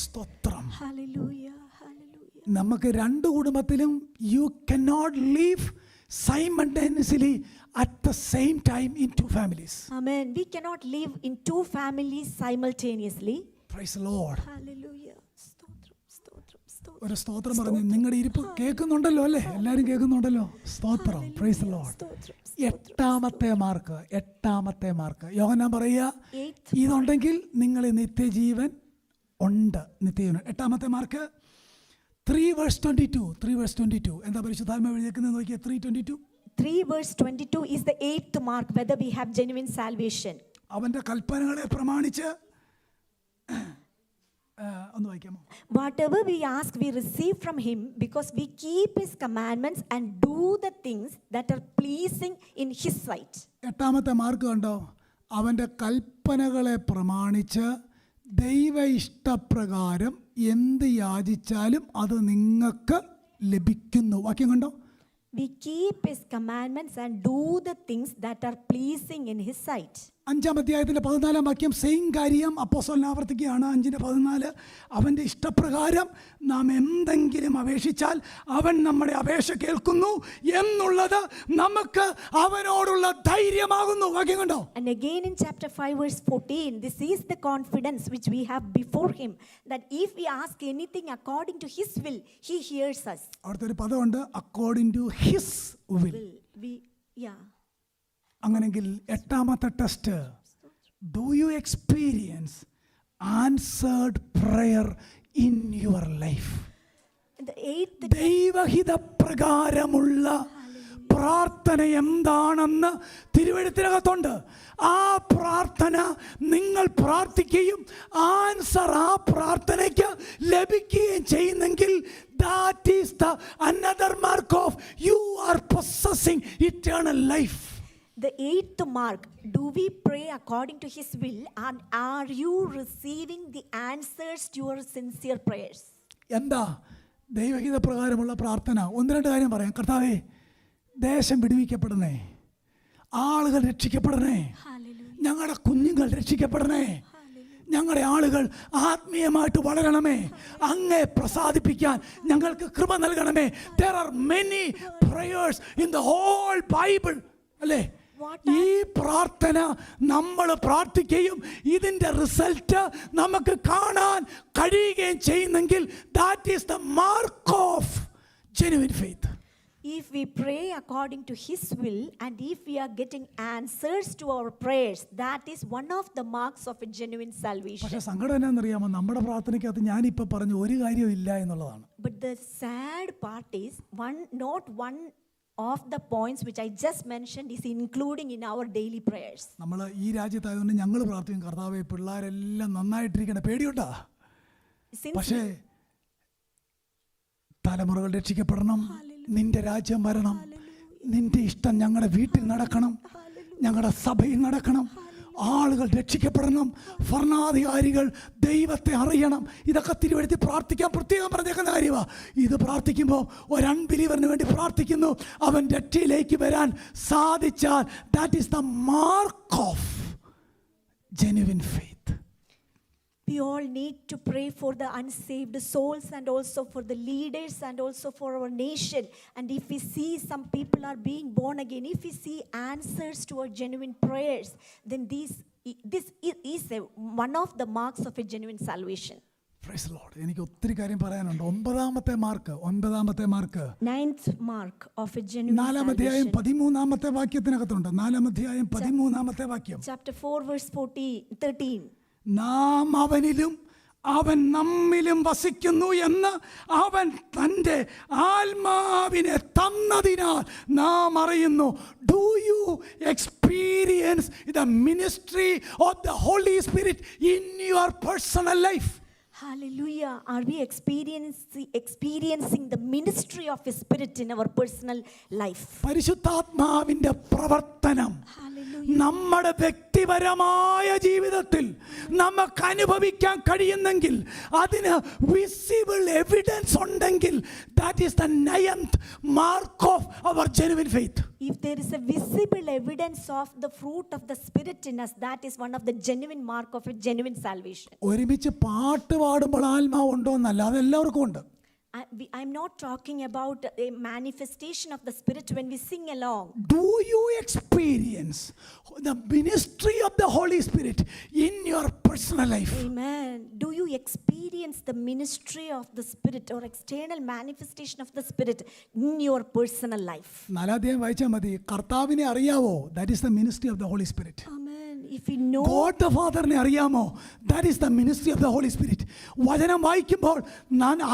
സ്തോത്രം. Hallelujah. നമുക്ക് 2 കുടുംബത്തിലും you cannot live simultaneously at the same time in 2 families. Amen. We cannot live in 2 families simultaneously. Praise the Lord. Hallelujah. സ്തോത്രം. ഒരു സ്തോത്രം പറഞ്ഞു. നിങ്ങളുടെ ഇരിപ്പ് കേൾക്കുന്നുണ്ടല്ലോ അല്ലേ? എല്ലാവരും കേൾക്കുന്നുണ്ടല്ലോ. സ്തോത്രം. Praise the Lord. 8ാമത്തെ മാർക്ക് യോഹന്നാൻ പറയുക, ഇതുണ്ടെങ്കിൽ നിങ്ങൾ നിത്യജീവൻ ഉണ്ട്. നിത്യജീവൻ. 8ാമത്തെ മാർക്ക് 3:22. എന്താ പരിശുദ്ധാത്മാവ് എഴുതിയിരിക്കുന്നത് നോക്കിയാൽ 3:22. 3:22 is the 8th mark whether we have genuine salvation. അവന്റെ കൽപ്പനകളെ പ്രമാണിച്ച് ഒന്ന് വായിക്കാമോ? Whatever we ask we receive from him because we keep his commandments and do the things that are pleasing in his sight. 8ാമത്തെ മാർക്ക് കണ്ടോ? അവന്റെ കൽപ്പനകളെ പ്രമാണിച്ച് ദൈവ ഇഷ്ടപ്രകാരം എന്ത് യാചിച്ചാലും അത് നിങ്ങൾക്ക് ലഭിക്കുന്നു. വാക്യം കണ്ടോ? We keep his commandments and do the things that are pleasing in his sight. 5-ാം അധ്യായത്തിലെ 14-ാം വാക്യം സെയിം കാര്യം അപ്പോസ്തലൻ ആവർത്തിക്കുകയാണ്. 5:14 അവൻ്റെ ഇഷ്ടപ്രകാരം നാം എന്തെങ്കിലും അപേക്ഷിച്ചാൽ അവൻ നമ്മുടെ അപേക്ഷ കേൾക്കുന്നു എന്നുള്ളത് നമുക്ക് അവനോടുള്ള ധൈര്യമാകുന്നു. വാക്യം കണ്ടോ? And again in chapter 5:14, this is the confidence which we have before him, that if we ask anything according to his will, he hears us. അവിടുത്തെ ഒരു പദമുണ്ട്, according to his will. അങ്ങനെങ്കിൽ 8ാമത്തെ test, do you experience answered prayer in your life? ദൈവഹിത പ്രകാരമുള്ള പ്രാർത്ഥന എന്താണെന്ന് തിരുവെഴുത്തിനകത്തുണ്ട്. ആ പ്രാർത്ഥന നിങ്ങൾ പ്രാർത്ഥിക്കുകയും ആൻസർ ആ പ്രാർത്ഥനയ്ക്ക് ലഭിക്കുകയും ചെയ്യുന്നെങ്കിൽ that is the another mark of you are possessing eternal life. The 8th mark, do we pray according to his will and are you receiving the answers to your sincere prayers? എന്താ ദൈവഹിത പ്രകാരമുള്ള പ്രാർത്ഥന? 1-2 കാര്യം പറയാം. കർത്താവേ, ദേശം വിടുവിക്കപ്പെടണേ, ആളുകൾ രക്ഷിക്കപ്പെടണേ, ഞങ്ങളുടെ കുഞ്ഞുങ്ങൾ രക്ഷിക്കപ്പെടണേ, ഞങ്ങളുടെ ആളുകൾ ആത്മീയമായിട്ട് വളരണമേ, അങ്ങേ പ്രസാദിപ്പിക്കാൻ ഞങ്ങൾക്ക് കൃപ നൽകണമേ. There are many prayers in the whole Bible, അല്ലേ? ഈ പ്രാർത്ഥന നമ്മൾ പ്രാർത്ഥിക്കുകയും ഇതിൻ്റെ റിസൾട്ട് നമുക്ക് കാണാൻ കഴിയുകയും ചെയ്യുന്നെങ്കിൽ that is the mark of genuine faith. If we pray according to his will and if we are getting answers to our prayers, that is one of the marks of a genuine salvation. പക്ഷേ സങ്കടം എന്നാണെന്നറിയാമോ? നമ്മുടെ പ്രാർത്ഥനയ്ക്കകത്ത് ഞാനിപ്പോൾ പറഞ്ഞ ഒരു കാര്യവും ഇല്ല എന്നുള്ളതാണ്. But the sad part is not one of the points which I just mentioned is including in our daily prayers. നമ്മൾ ഈ രാജ്യത്തായതുകൊണ്ട് ഞങ്ങൾ പ്രാർത്ഥിക്കും, കർത്താവേ പിള്ളേരെല്ലാം നന്നായിട്ടിരിക്കണേ. പേടിയുണ്ടാ? പക്ഷേ തലമുറകൾ രക്ഷിക്കപ്പെടണം, നിന്റെ രാജ്യം വരണം, നിന്റെ ഇഷ്ടം ഞങ്ങളുടെ വീട്ടിൽ നടക്കണം, ഞങ്ങളുടെ സഭയിൽ നടക്കണം, ആളുകൾ രക്ഷിക്കപ്പെടണം, ഭരണാധികാരികൾ ദൈവത്തെ അറിയണം. ഇതൊക്കെ തിരുവെഴുത്തി പ്രാർത്ഥിക്കാൻ പ്രത്യേകം പറഞ്ഞേക്കുന്ന കാര്യമാണ്. ഇത് പ്രാർത്ഥിക്കുമ്പോൾ ഒരു അൺബിലീവറിന് വേണ്ടി പ്രാർത്ഥിക്കുന്നു, അവൻ രക്ഷയിലേക്ക് വരാൻ സാധിച്ചാൽ that is the mark of genuine faith. We all need to pray for the unsaved souls and also for the leaders and also for our nation. And if we see some people are being born again, if we see answers to our genuine prayers, then these this is one of the marks of a genuine salvation. Praise the Lord. എനിക്ക് ഒത്തിരി കാര്യം പറയാനുണ്ട്. ഒൻപതാമത്തെ mark 9th mark of a genuine 4-ാം അധ്യായം salvation. 13-ാമത്തെ വാക്യത്തിനകത്തുണ്ട്. 4-ാം അധ്യായം 13-ാമത്തെ വാക്യം. Chapter 4 verse 13. നാം അവനിലും അവൻ നമ്മിലും വസിക്കുന്നു എന്ന് അവൻ തൻ്റെ ആത്മാവിനെ തന്നതിനാൽ നാം അറിയുന്നു. Do you experience the ministry of the Holy Spirit in your personal life? Hallelujah. Are we experiencing the ministry of His Spirit in our personal life? പരിശുദ്ധാത്മാവിന്റെ പ്രവർത്തനം നമ്മുടെ വ്യക്തിപരമായ ജീവിതത്തിൽ നമുക്ക് അനുഭവിക്കാൻ കഴിയുന്നെങ്കിൽ, അതിന് വിസിബിൾ എവിഡൻസ് ഉണ്ടെങ്കിൽ, that is the 9th mark of our genuine faith. If there is a visible evidence of the fruit of the Spirit in us, that is one of the genuine mark of a genuine salvation. ഒരുമിച്ച് പാട്ട് പാടുമ്പോൾ ആത്മാവ് ഉണ്ടോ എന്നല്ല, അതെല്ലാവർക്കും ഉണ്ട്. I'm not talking about a manifestation of the Spirit when we sing along. Do you experience the ministry of the Holy Spirit in your personal life? Amen. Do you experience the ministry of the Spirit or external manifestation of the Spirit in your personal life? 4-ാം അധ്യായം വായിച്ചാൽ മതി. കർത്താവിനെ അറിയാവോ? That is the ministry of the Holy Spirit. Amen. If we know God the Fatherനെ അറിയാമോ? That is the ministry of the Holy Spirit. വചനം വായിക്കുമ്പോൾ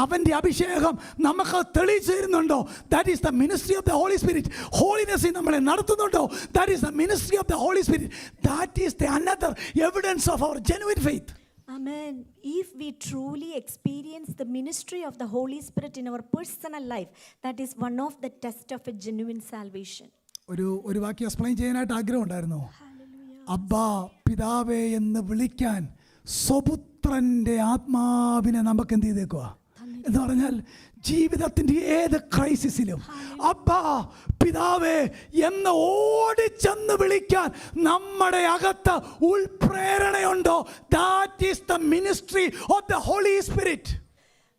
അവൻ്റെ അഭിഷേകം നമുക്ക് തെളിയിച്ചു തരുന്നുണ്ടോ? That is the ministry of the Holy Spirit. ഹോളിനെസ്സിൽ നമ്മളെ നടത്തുന്നുണ്ടോ? That is the ministry of the Holy Spirit. That is the another evidence of our genuine faith. Amen. If we truly experience the ministry of the Holy Spirit in our personal life, that is one of the tests of a genuine salvation. ഒരു വാക്യം എക്സ്പ്ലെയിൻ ചെയ്യാനായിട്ട് ആഗ്രഹം ഉണ്ടായിരുന്നു. അബ്ബാ പിതാവേ എന്ന് വിളിക്കാൻ സ്വപുത്രന്റെ ആത്മാവിനെ നമുക്ക് എന്ത് ചെയ്തേക്കുക എന്ന് പറഞ്ഞാൽ, ജീവിതത്തിൻ്റെ ഏത് ക്രൈസിസിലും അബ്ബാ പിതാവേ എന്ന് ഓടിച്ചെന്ന് വിളിക്കാൻ നമ്മുടെ അകത്ത് ഉൾപ്രേരണയുണ്ടോ? That is the ministry of the Holy Spirit.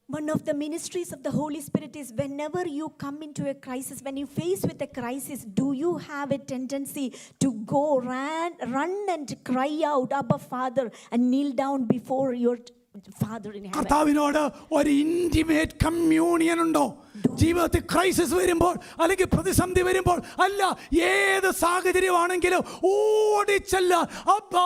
One of the ministries of the Holy Spirit is whenever you come into a crisis, when you face with a crisis, do you have a tendency to go run and cry out, Abba Father, and kneel down before your Father in heaven? കർത്താവിനോട് ഒരു ഇന്റിമേറ്റ് കമ്മ്യൂണിയൻ ഉണ്ടോ? ജീവിതത്തിൽ ക്രൈസിസ് വരുമ്പോൾ അല്ലെങ്കിൽ പ്രതിസന്ധി വരുമ്പോൾ അല്ല, ഏത് സാഹചര്യമാണെങ്കിലും ഓടിച്ചല്ല അബ്ബാ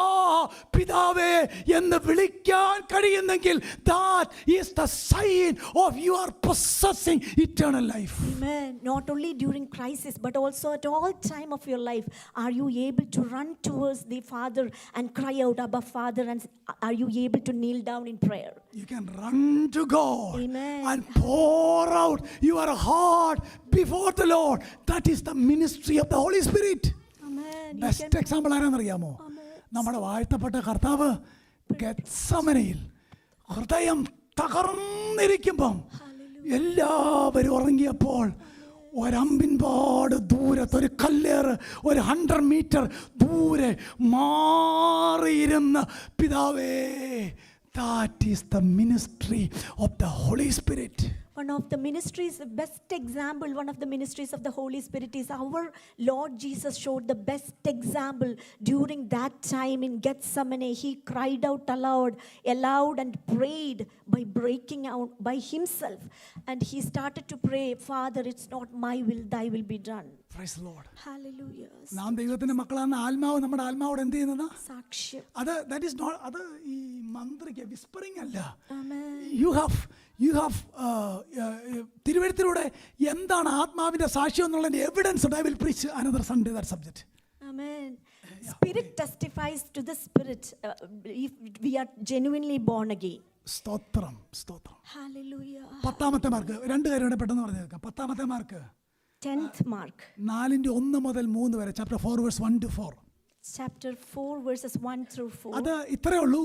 പിതാവേ എന്ന് വിളിക്കാൻ കഴിയുന്നെങ്കിൽ, that is the sign of you are possessing eternal life. Amen. Not only during crisis but also at all time of your life, are you able to run towards the Father and cry out Abba Father, and are you able to kneel down in prayer? You can run to God. Amen. And pour out your heart before the Lord. That is the ministry of the Holy Spirit. Amen. Best example ആരാന്നറിയാമോ? നമ്മുടെ വാഴ്ത്തപ്പെട്ട കർത്താവ് ഗെത്സമനയിൽ ഹൃദയം തകർന്നിരിക്കുമ്പം എല്ലാവരും ഉറങ്ങിയപ്പോൾ ഒരമ്പിൻപാട് ദൂരത്ത് ഒരു കല്ലേറ് 100 മീറ്റർ ദൂരെ മാറിയിരുന്ന പിതാവേ, that is the ministry of the Holy Spirit. One of the ministries, the best example, one of the ministries of the Holy Spirit is our Lord Jesus showed the best example during that time in Gethsemane. He cried out aloud and prayed by breaking out by himself. And he started to pray, Father, it's not my will, thy will be done. Praise the Lord. Hallelujah. നാം ദൈവത്തിന്റെ മക്കളാണ്. ആത്മാവ് നമ്മുടെ ആത്മാവോട് എന്ത് ചെയ്യുന്നത്? സാക്ഷ്യം. that is not അത് ഈ മന്ത്രിക്ക് വിസ്പറിംഗ് അല്ല. Amen. You have തിരുവഴുത്തിലൂടെ എന്താണ് ആത്മാവിന്റെ സാക്ഷ്യം എന്നുള്ളതിന്റെ evidence. I will preach another Sunday that subject. Amen. Spirit testifies to the Spirit if we are genuinely born again. സ്തോത്രം. Hallelujah. 10ാമത്തെ മാർക്ക് 2 കാര്യം പെട്ടെന്ന് പറഞ്ഞു കേൾക്കാം. 10ാമത്തെ മാർക്ക് 10th mark. 4:1 മുതൽ 3 വരെ, chapter 4 verse 1 to 4. Chapter 4 verses 1 through 4. അത് ഇത്രയേ ഉള്ളൂ.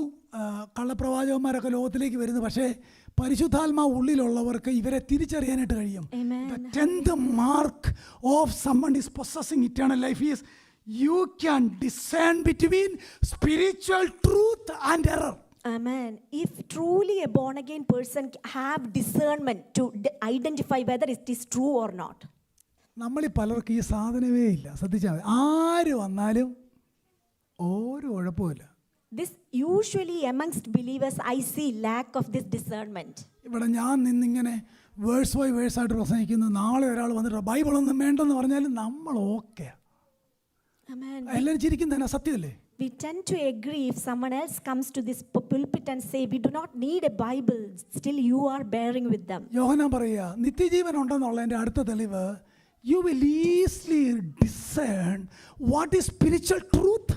കള്ളപ്രവാചകന്മാരൊക്കെ ലോകത്തിലേക്ക് വരുന്നു, പക്ഷേ പരിശുദ്ധാത്മാവ് ഉള്ളിലുള്ളവർക്ക് ഇവരെ തിരിച്ചറിയാനായിട്ട് കഴിയും. Amen. The 10th mark of someone is possessing eternal life is you can discern between spiritual truth and error. Amen. If truly a born again person have discernment to identify whether it is true or not. നമ്മളിൽ പലർക്കും ഈ സാധനമേ ഇല്ല. ശ്രദ്ധിച്ചാൽ മതി. ആര് വന്നാലും ഒരു കുഴപ്പമില്ല. This usually amongst believers, I see lack of this discernment. ഇവിടെ ഞാൻ നിന്നിങ്ങനെ വേഴ്സ് ബൈ വേഴ്സ് ആയിട്ട് പ്രസംഗിക്കുന്നു. നാളെ ഒരാൾ വന്നിട്ട് ബൈബിളൊന്നും വേണ്ടെന്ന് പറഞ്ഞാലും നമ്മൾ ഓക്കെ. Amen. എല്ലാവരും ചിരിക്കുന്നതിനാ, സത്യമല്ലേ? We tend to agree if someone else comes to this pulpit and say, we do not need a Bible, still you are bearing with them. യോഹന്നാൻ പറയുക, നിത്യജീവൻ ഉണ്ടെന്നുള്ളതിൻ്റെ അടുത്ത തെളിവ്, you will easily discern what is spiritual truth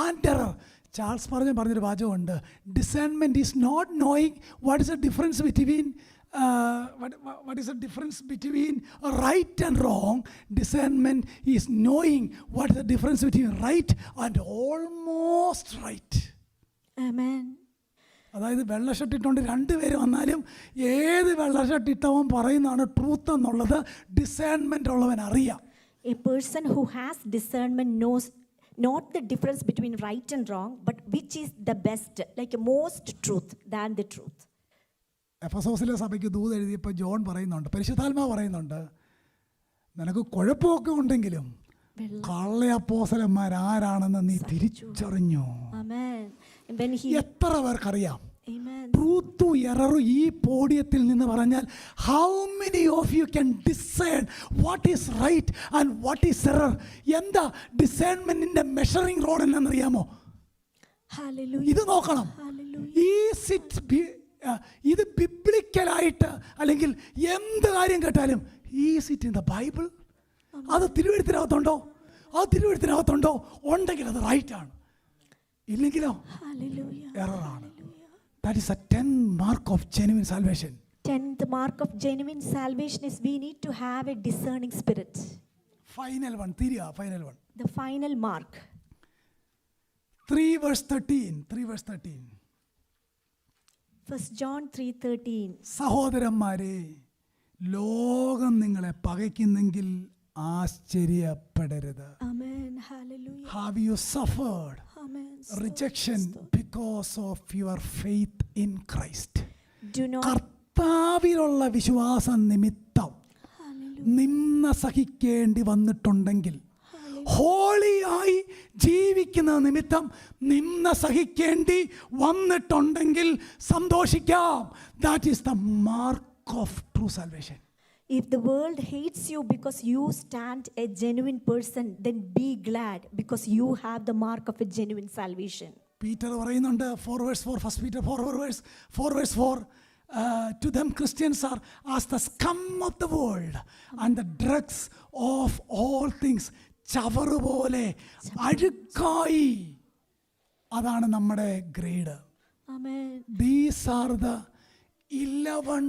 and error. Charles പറഞ്ഞൊരു വാചകമുണ്ട്, discernment is not knowing what is the difference between what is the difference between right and wrong. Discernment is knowing what is the difference between right and almost right. Amen. അതായത് വെള്ള ഷർട്ട് ഇട്ടുകൊണ്ട് രണ്ടുപേര് വന്നാലും ഏത് വെള്ള ഷർട്ട് ഇട്ടവൻ പറയുന്നതാണ് ട്രൂത്ത് എന്നുള്ളത് ഡിസേൺമെൻ്റ് ഉള്ളവൻ അറിയാം. A person who has discernment knows not the difference between right and wrong, but which is the best, like most truth than the truth. എഫെസോസിലെ സഭയ്ക്ക് ദൂത് എഴുതിയപ്പോൾ ജോൺ പറയുന്നുണ്ട്, പരിശുദ്ധാത്മാവ് പറയുന്നുണ്ട്, നിനക്ക് കുഴപ്പമൊക്കെ ഉണ്ടെങ്കിലും കള്ള അപ്പോസ്തലന്മാർ ആരാണെന്ന് നീ തിരിച്ചറിഞ്ഞു. Amen. And when he, എത്ര പേർക്കറിയാം amen. ട്രൂത്തും എററും ഈ പോഡിയത്തിൽ നിന്ന് പറഞ്ഞാൽ, how many of you can discern what is right and what is error? എന്താ ഡിസേൺമെന്റിന്റെ മെഷറിംഗ് റോഡ് എന്നറിയാമോ? Hallelujah. ഇത് നോക്കണം. Hallelujah. ഇത് ബിബ്ലിക്കലായിട്ട് അല്ലെങ്കിൽ എന്ത് കാര്യം കേട്ടാലും is it in the Bible? അത് തിരുവെഴുത്തിനകത്തുണ്ടോ? അത് തിരുവെഴുത്തിനകത്തുണ്ടോ? ഉണ്ടെങ്കിൽ അത് റൈറ്റ് ആണ്, ഇല്ലെങ്കിലോ എററാണ്. That is a 10th mark of genuine salvation. 10th mark of genuine salvation is we need to have a discerning spirit. Final one, തിരിയാ, final one. The final mark. 3 verse 13. 1 John 3:13. സഹോദരന്മാരെ, ലോകം നിങ്ങളെ പകയ്ക്കുന്നെങ്കിൽ ആശ്ചര്യപ്പെടരുത്. Amen. Hallelujah. Have you suffered Amen. rejection because of your faith in Christ? Do not. കർത്താവിലുള്ള വിശ്വാസം നിമിത്തം നിന്ന സഹിക്കേണ്ടി വന്നിട്ടുണ്ടെങ്കിൽ, ഹോളിയായി ജീവിക്കുന്ന നിമിത്തം നിന്ന സഹിക്കേണ്ടി വന്നിട്ടുണ്ടെങ്കിൽ സന്തോഷിക്കാം. That is the mark of true salvation. If the world hates you because you stand a genuine person, then be glad because you have the mark of a genuine salvation. Peter പറയുന്നുണ്ട് 4 verse 4, 1 Peter 4 verse 4, to them Christians are as the scum of the world and the dregs of all things. ചവറ് പോലെ അഴുക്കായി, അതാണ് നമ്മുടെ grade. Amen. These are the 11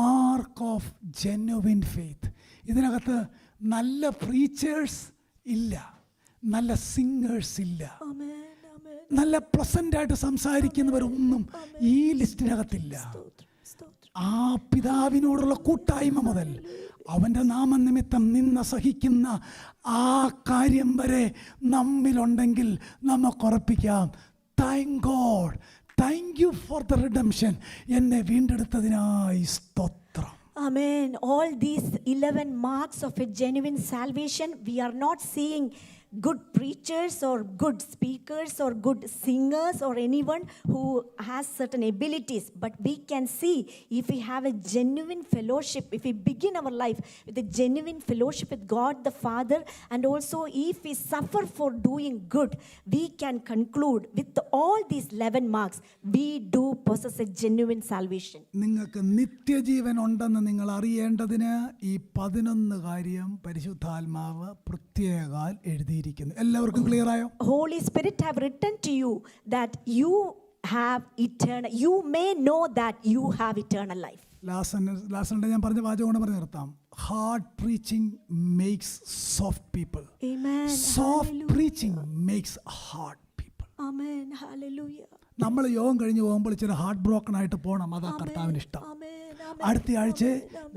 mark of genuine faith. ഇതിനകത്ത് നല്ല പ്രീച്ചേഴ്സ് ഇല്ല, നല്ല സിംഗേഴ്സ് ഇല്ല, Amen. Amen. നല്ല പ്ലസന്റ് ആയിട്ട് സംസാരിക്കുന്നവരൊന്നും ഈ ലിസ്റ്റിനകത്തില്ല. ആ പിതാവിനോടുള്ള കൂട്ടായ്മ മുതൽ അവൻ്റെ നാമനിമിത്തം നിന്ന സഹിക്കുന്ന ആ കാര്യം വരെ നമ്മിലുണ്ടെങ്കിൽ നമുക്കുറപ്പിക്കാം, thank God, thank you for the redemption, എന്നെ വീണ്ടെടുത്തതിനായി സ്തോത്രം. Amen. All these 11 marks of a genuine salvation, we are not seeing good preachers or good speakers or good singers or anyone who has certain abilities, but we can see if we have a genuine fellowship, if we begin our life with a genuine fellowship with God the Father, and also if we suffer for doing good, we can conclude with all these 11 marks we do possess a genuine salvation. നിങ്ങൾക്ക് നിത്യജീവൻ ഉണ്ടെന്ന് നിങ്ങൾ അറിയേണ്ടതിന് ഈ 11 കാര്യം പരിശുദ്ധാത്മാവ് പ്രത്യേകാൽ എഴുതി. എല്ലാവർക്കും ക്ലിയർ ആയോ? Holy Spirit have written to you that you have eternal, you may know that you have eternal life. Last ഞാൻ പറഞ്ഞ വാചകം പറഞ്ഞു നിർത്താം. Hard preaching makes soft people. Amen. Soft preaching makes hard people. Amen. Hallelujah. നമ്മൾ യോഗം കഴിഞ്ഞ് പോകുമ്പോൾ ഇച്ചിരി ഹാർട്ട് ബ്രോക്കൺ ആയിട്ട് പോകണം, അതാ കർത്താവിന് ഇഷ്ടം. അടുത്ത ആഴ്ച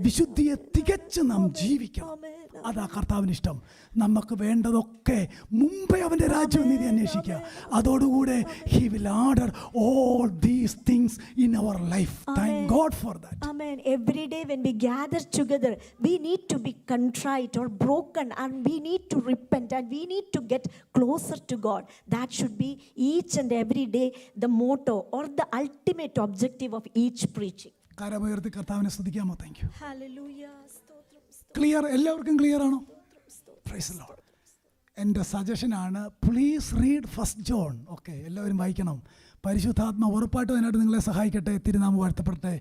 വിശുദ്ധിയെ തികച്ച് നാം ജീവിക്കണം. അതാ കർത്താവിന് ഇഷ്ടം. നമുക്ക് വേണ്ടതൊക്കെ മുമ്പേ അവൻ്റെ രാജ്യവും നീതി അന്വേഷിക്കുക. അതോടുകൂടെ he will order all these things in our life. Thank God for that. Amen. Every day when we gather together, we need to be contrite or broken, and we need to repent, and we need to get closer to God. That should be each and every day the motto or the ultimate objective of each preaching. കരമുയർത്തി കർത്താവിനെ സ്തുതിക്കാമോ? Thank you. Hallelujah. ക്ലിയർ? എല്ലാവർക്കും ക്ലിയർ ആണോ? Praise the Lord. എൻ്റെ സജഷനാണ്, പ്ലീസ് റീഡ് 1 ജോൺ. ഓക്കെ, എല്ലാവരും വായിക്കണം. പരിശുദ്ധാത്മ ഉറപ്പായിട്ടും അതിനായിട്ട് നിങ്ങളെ സഹായിക്കട്ടെ. തിരുനാമം വാഴ്ത്തപ്പെടട്ടെ.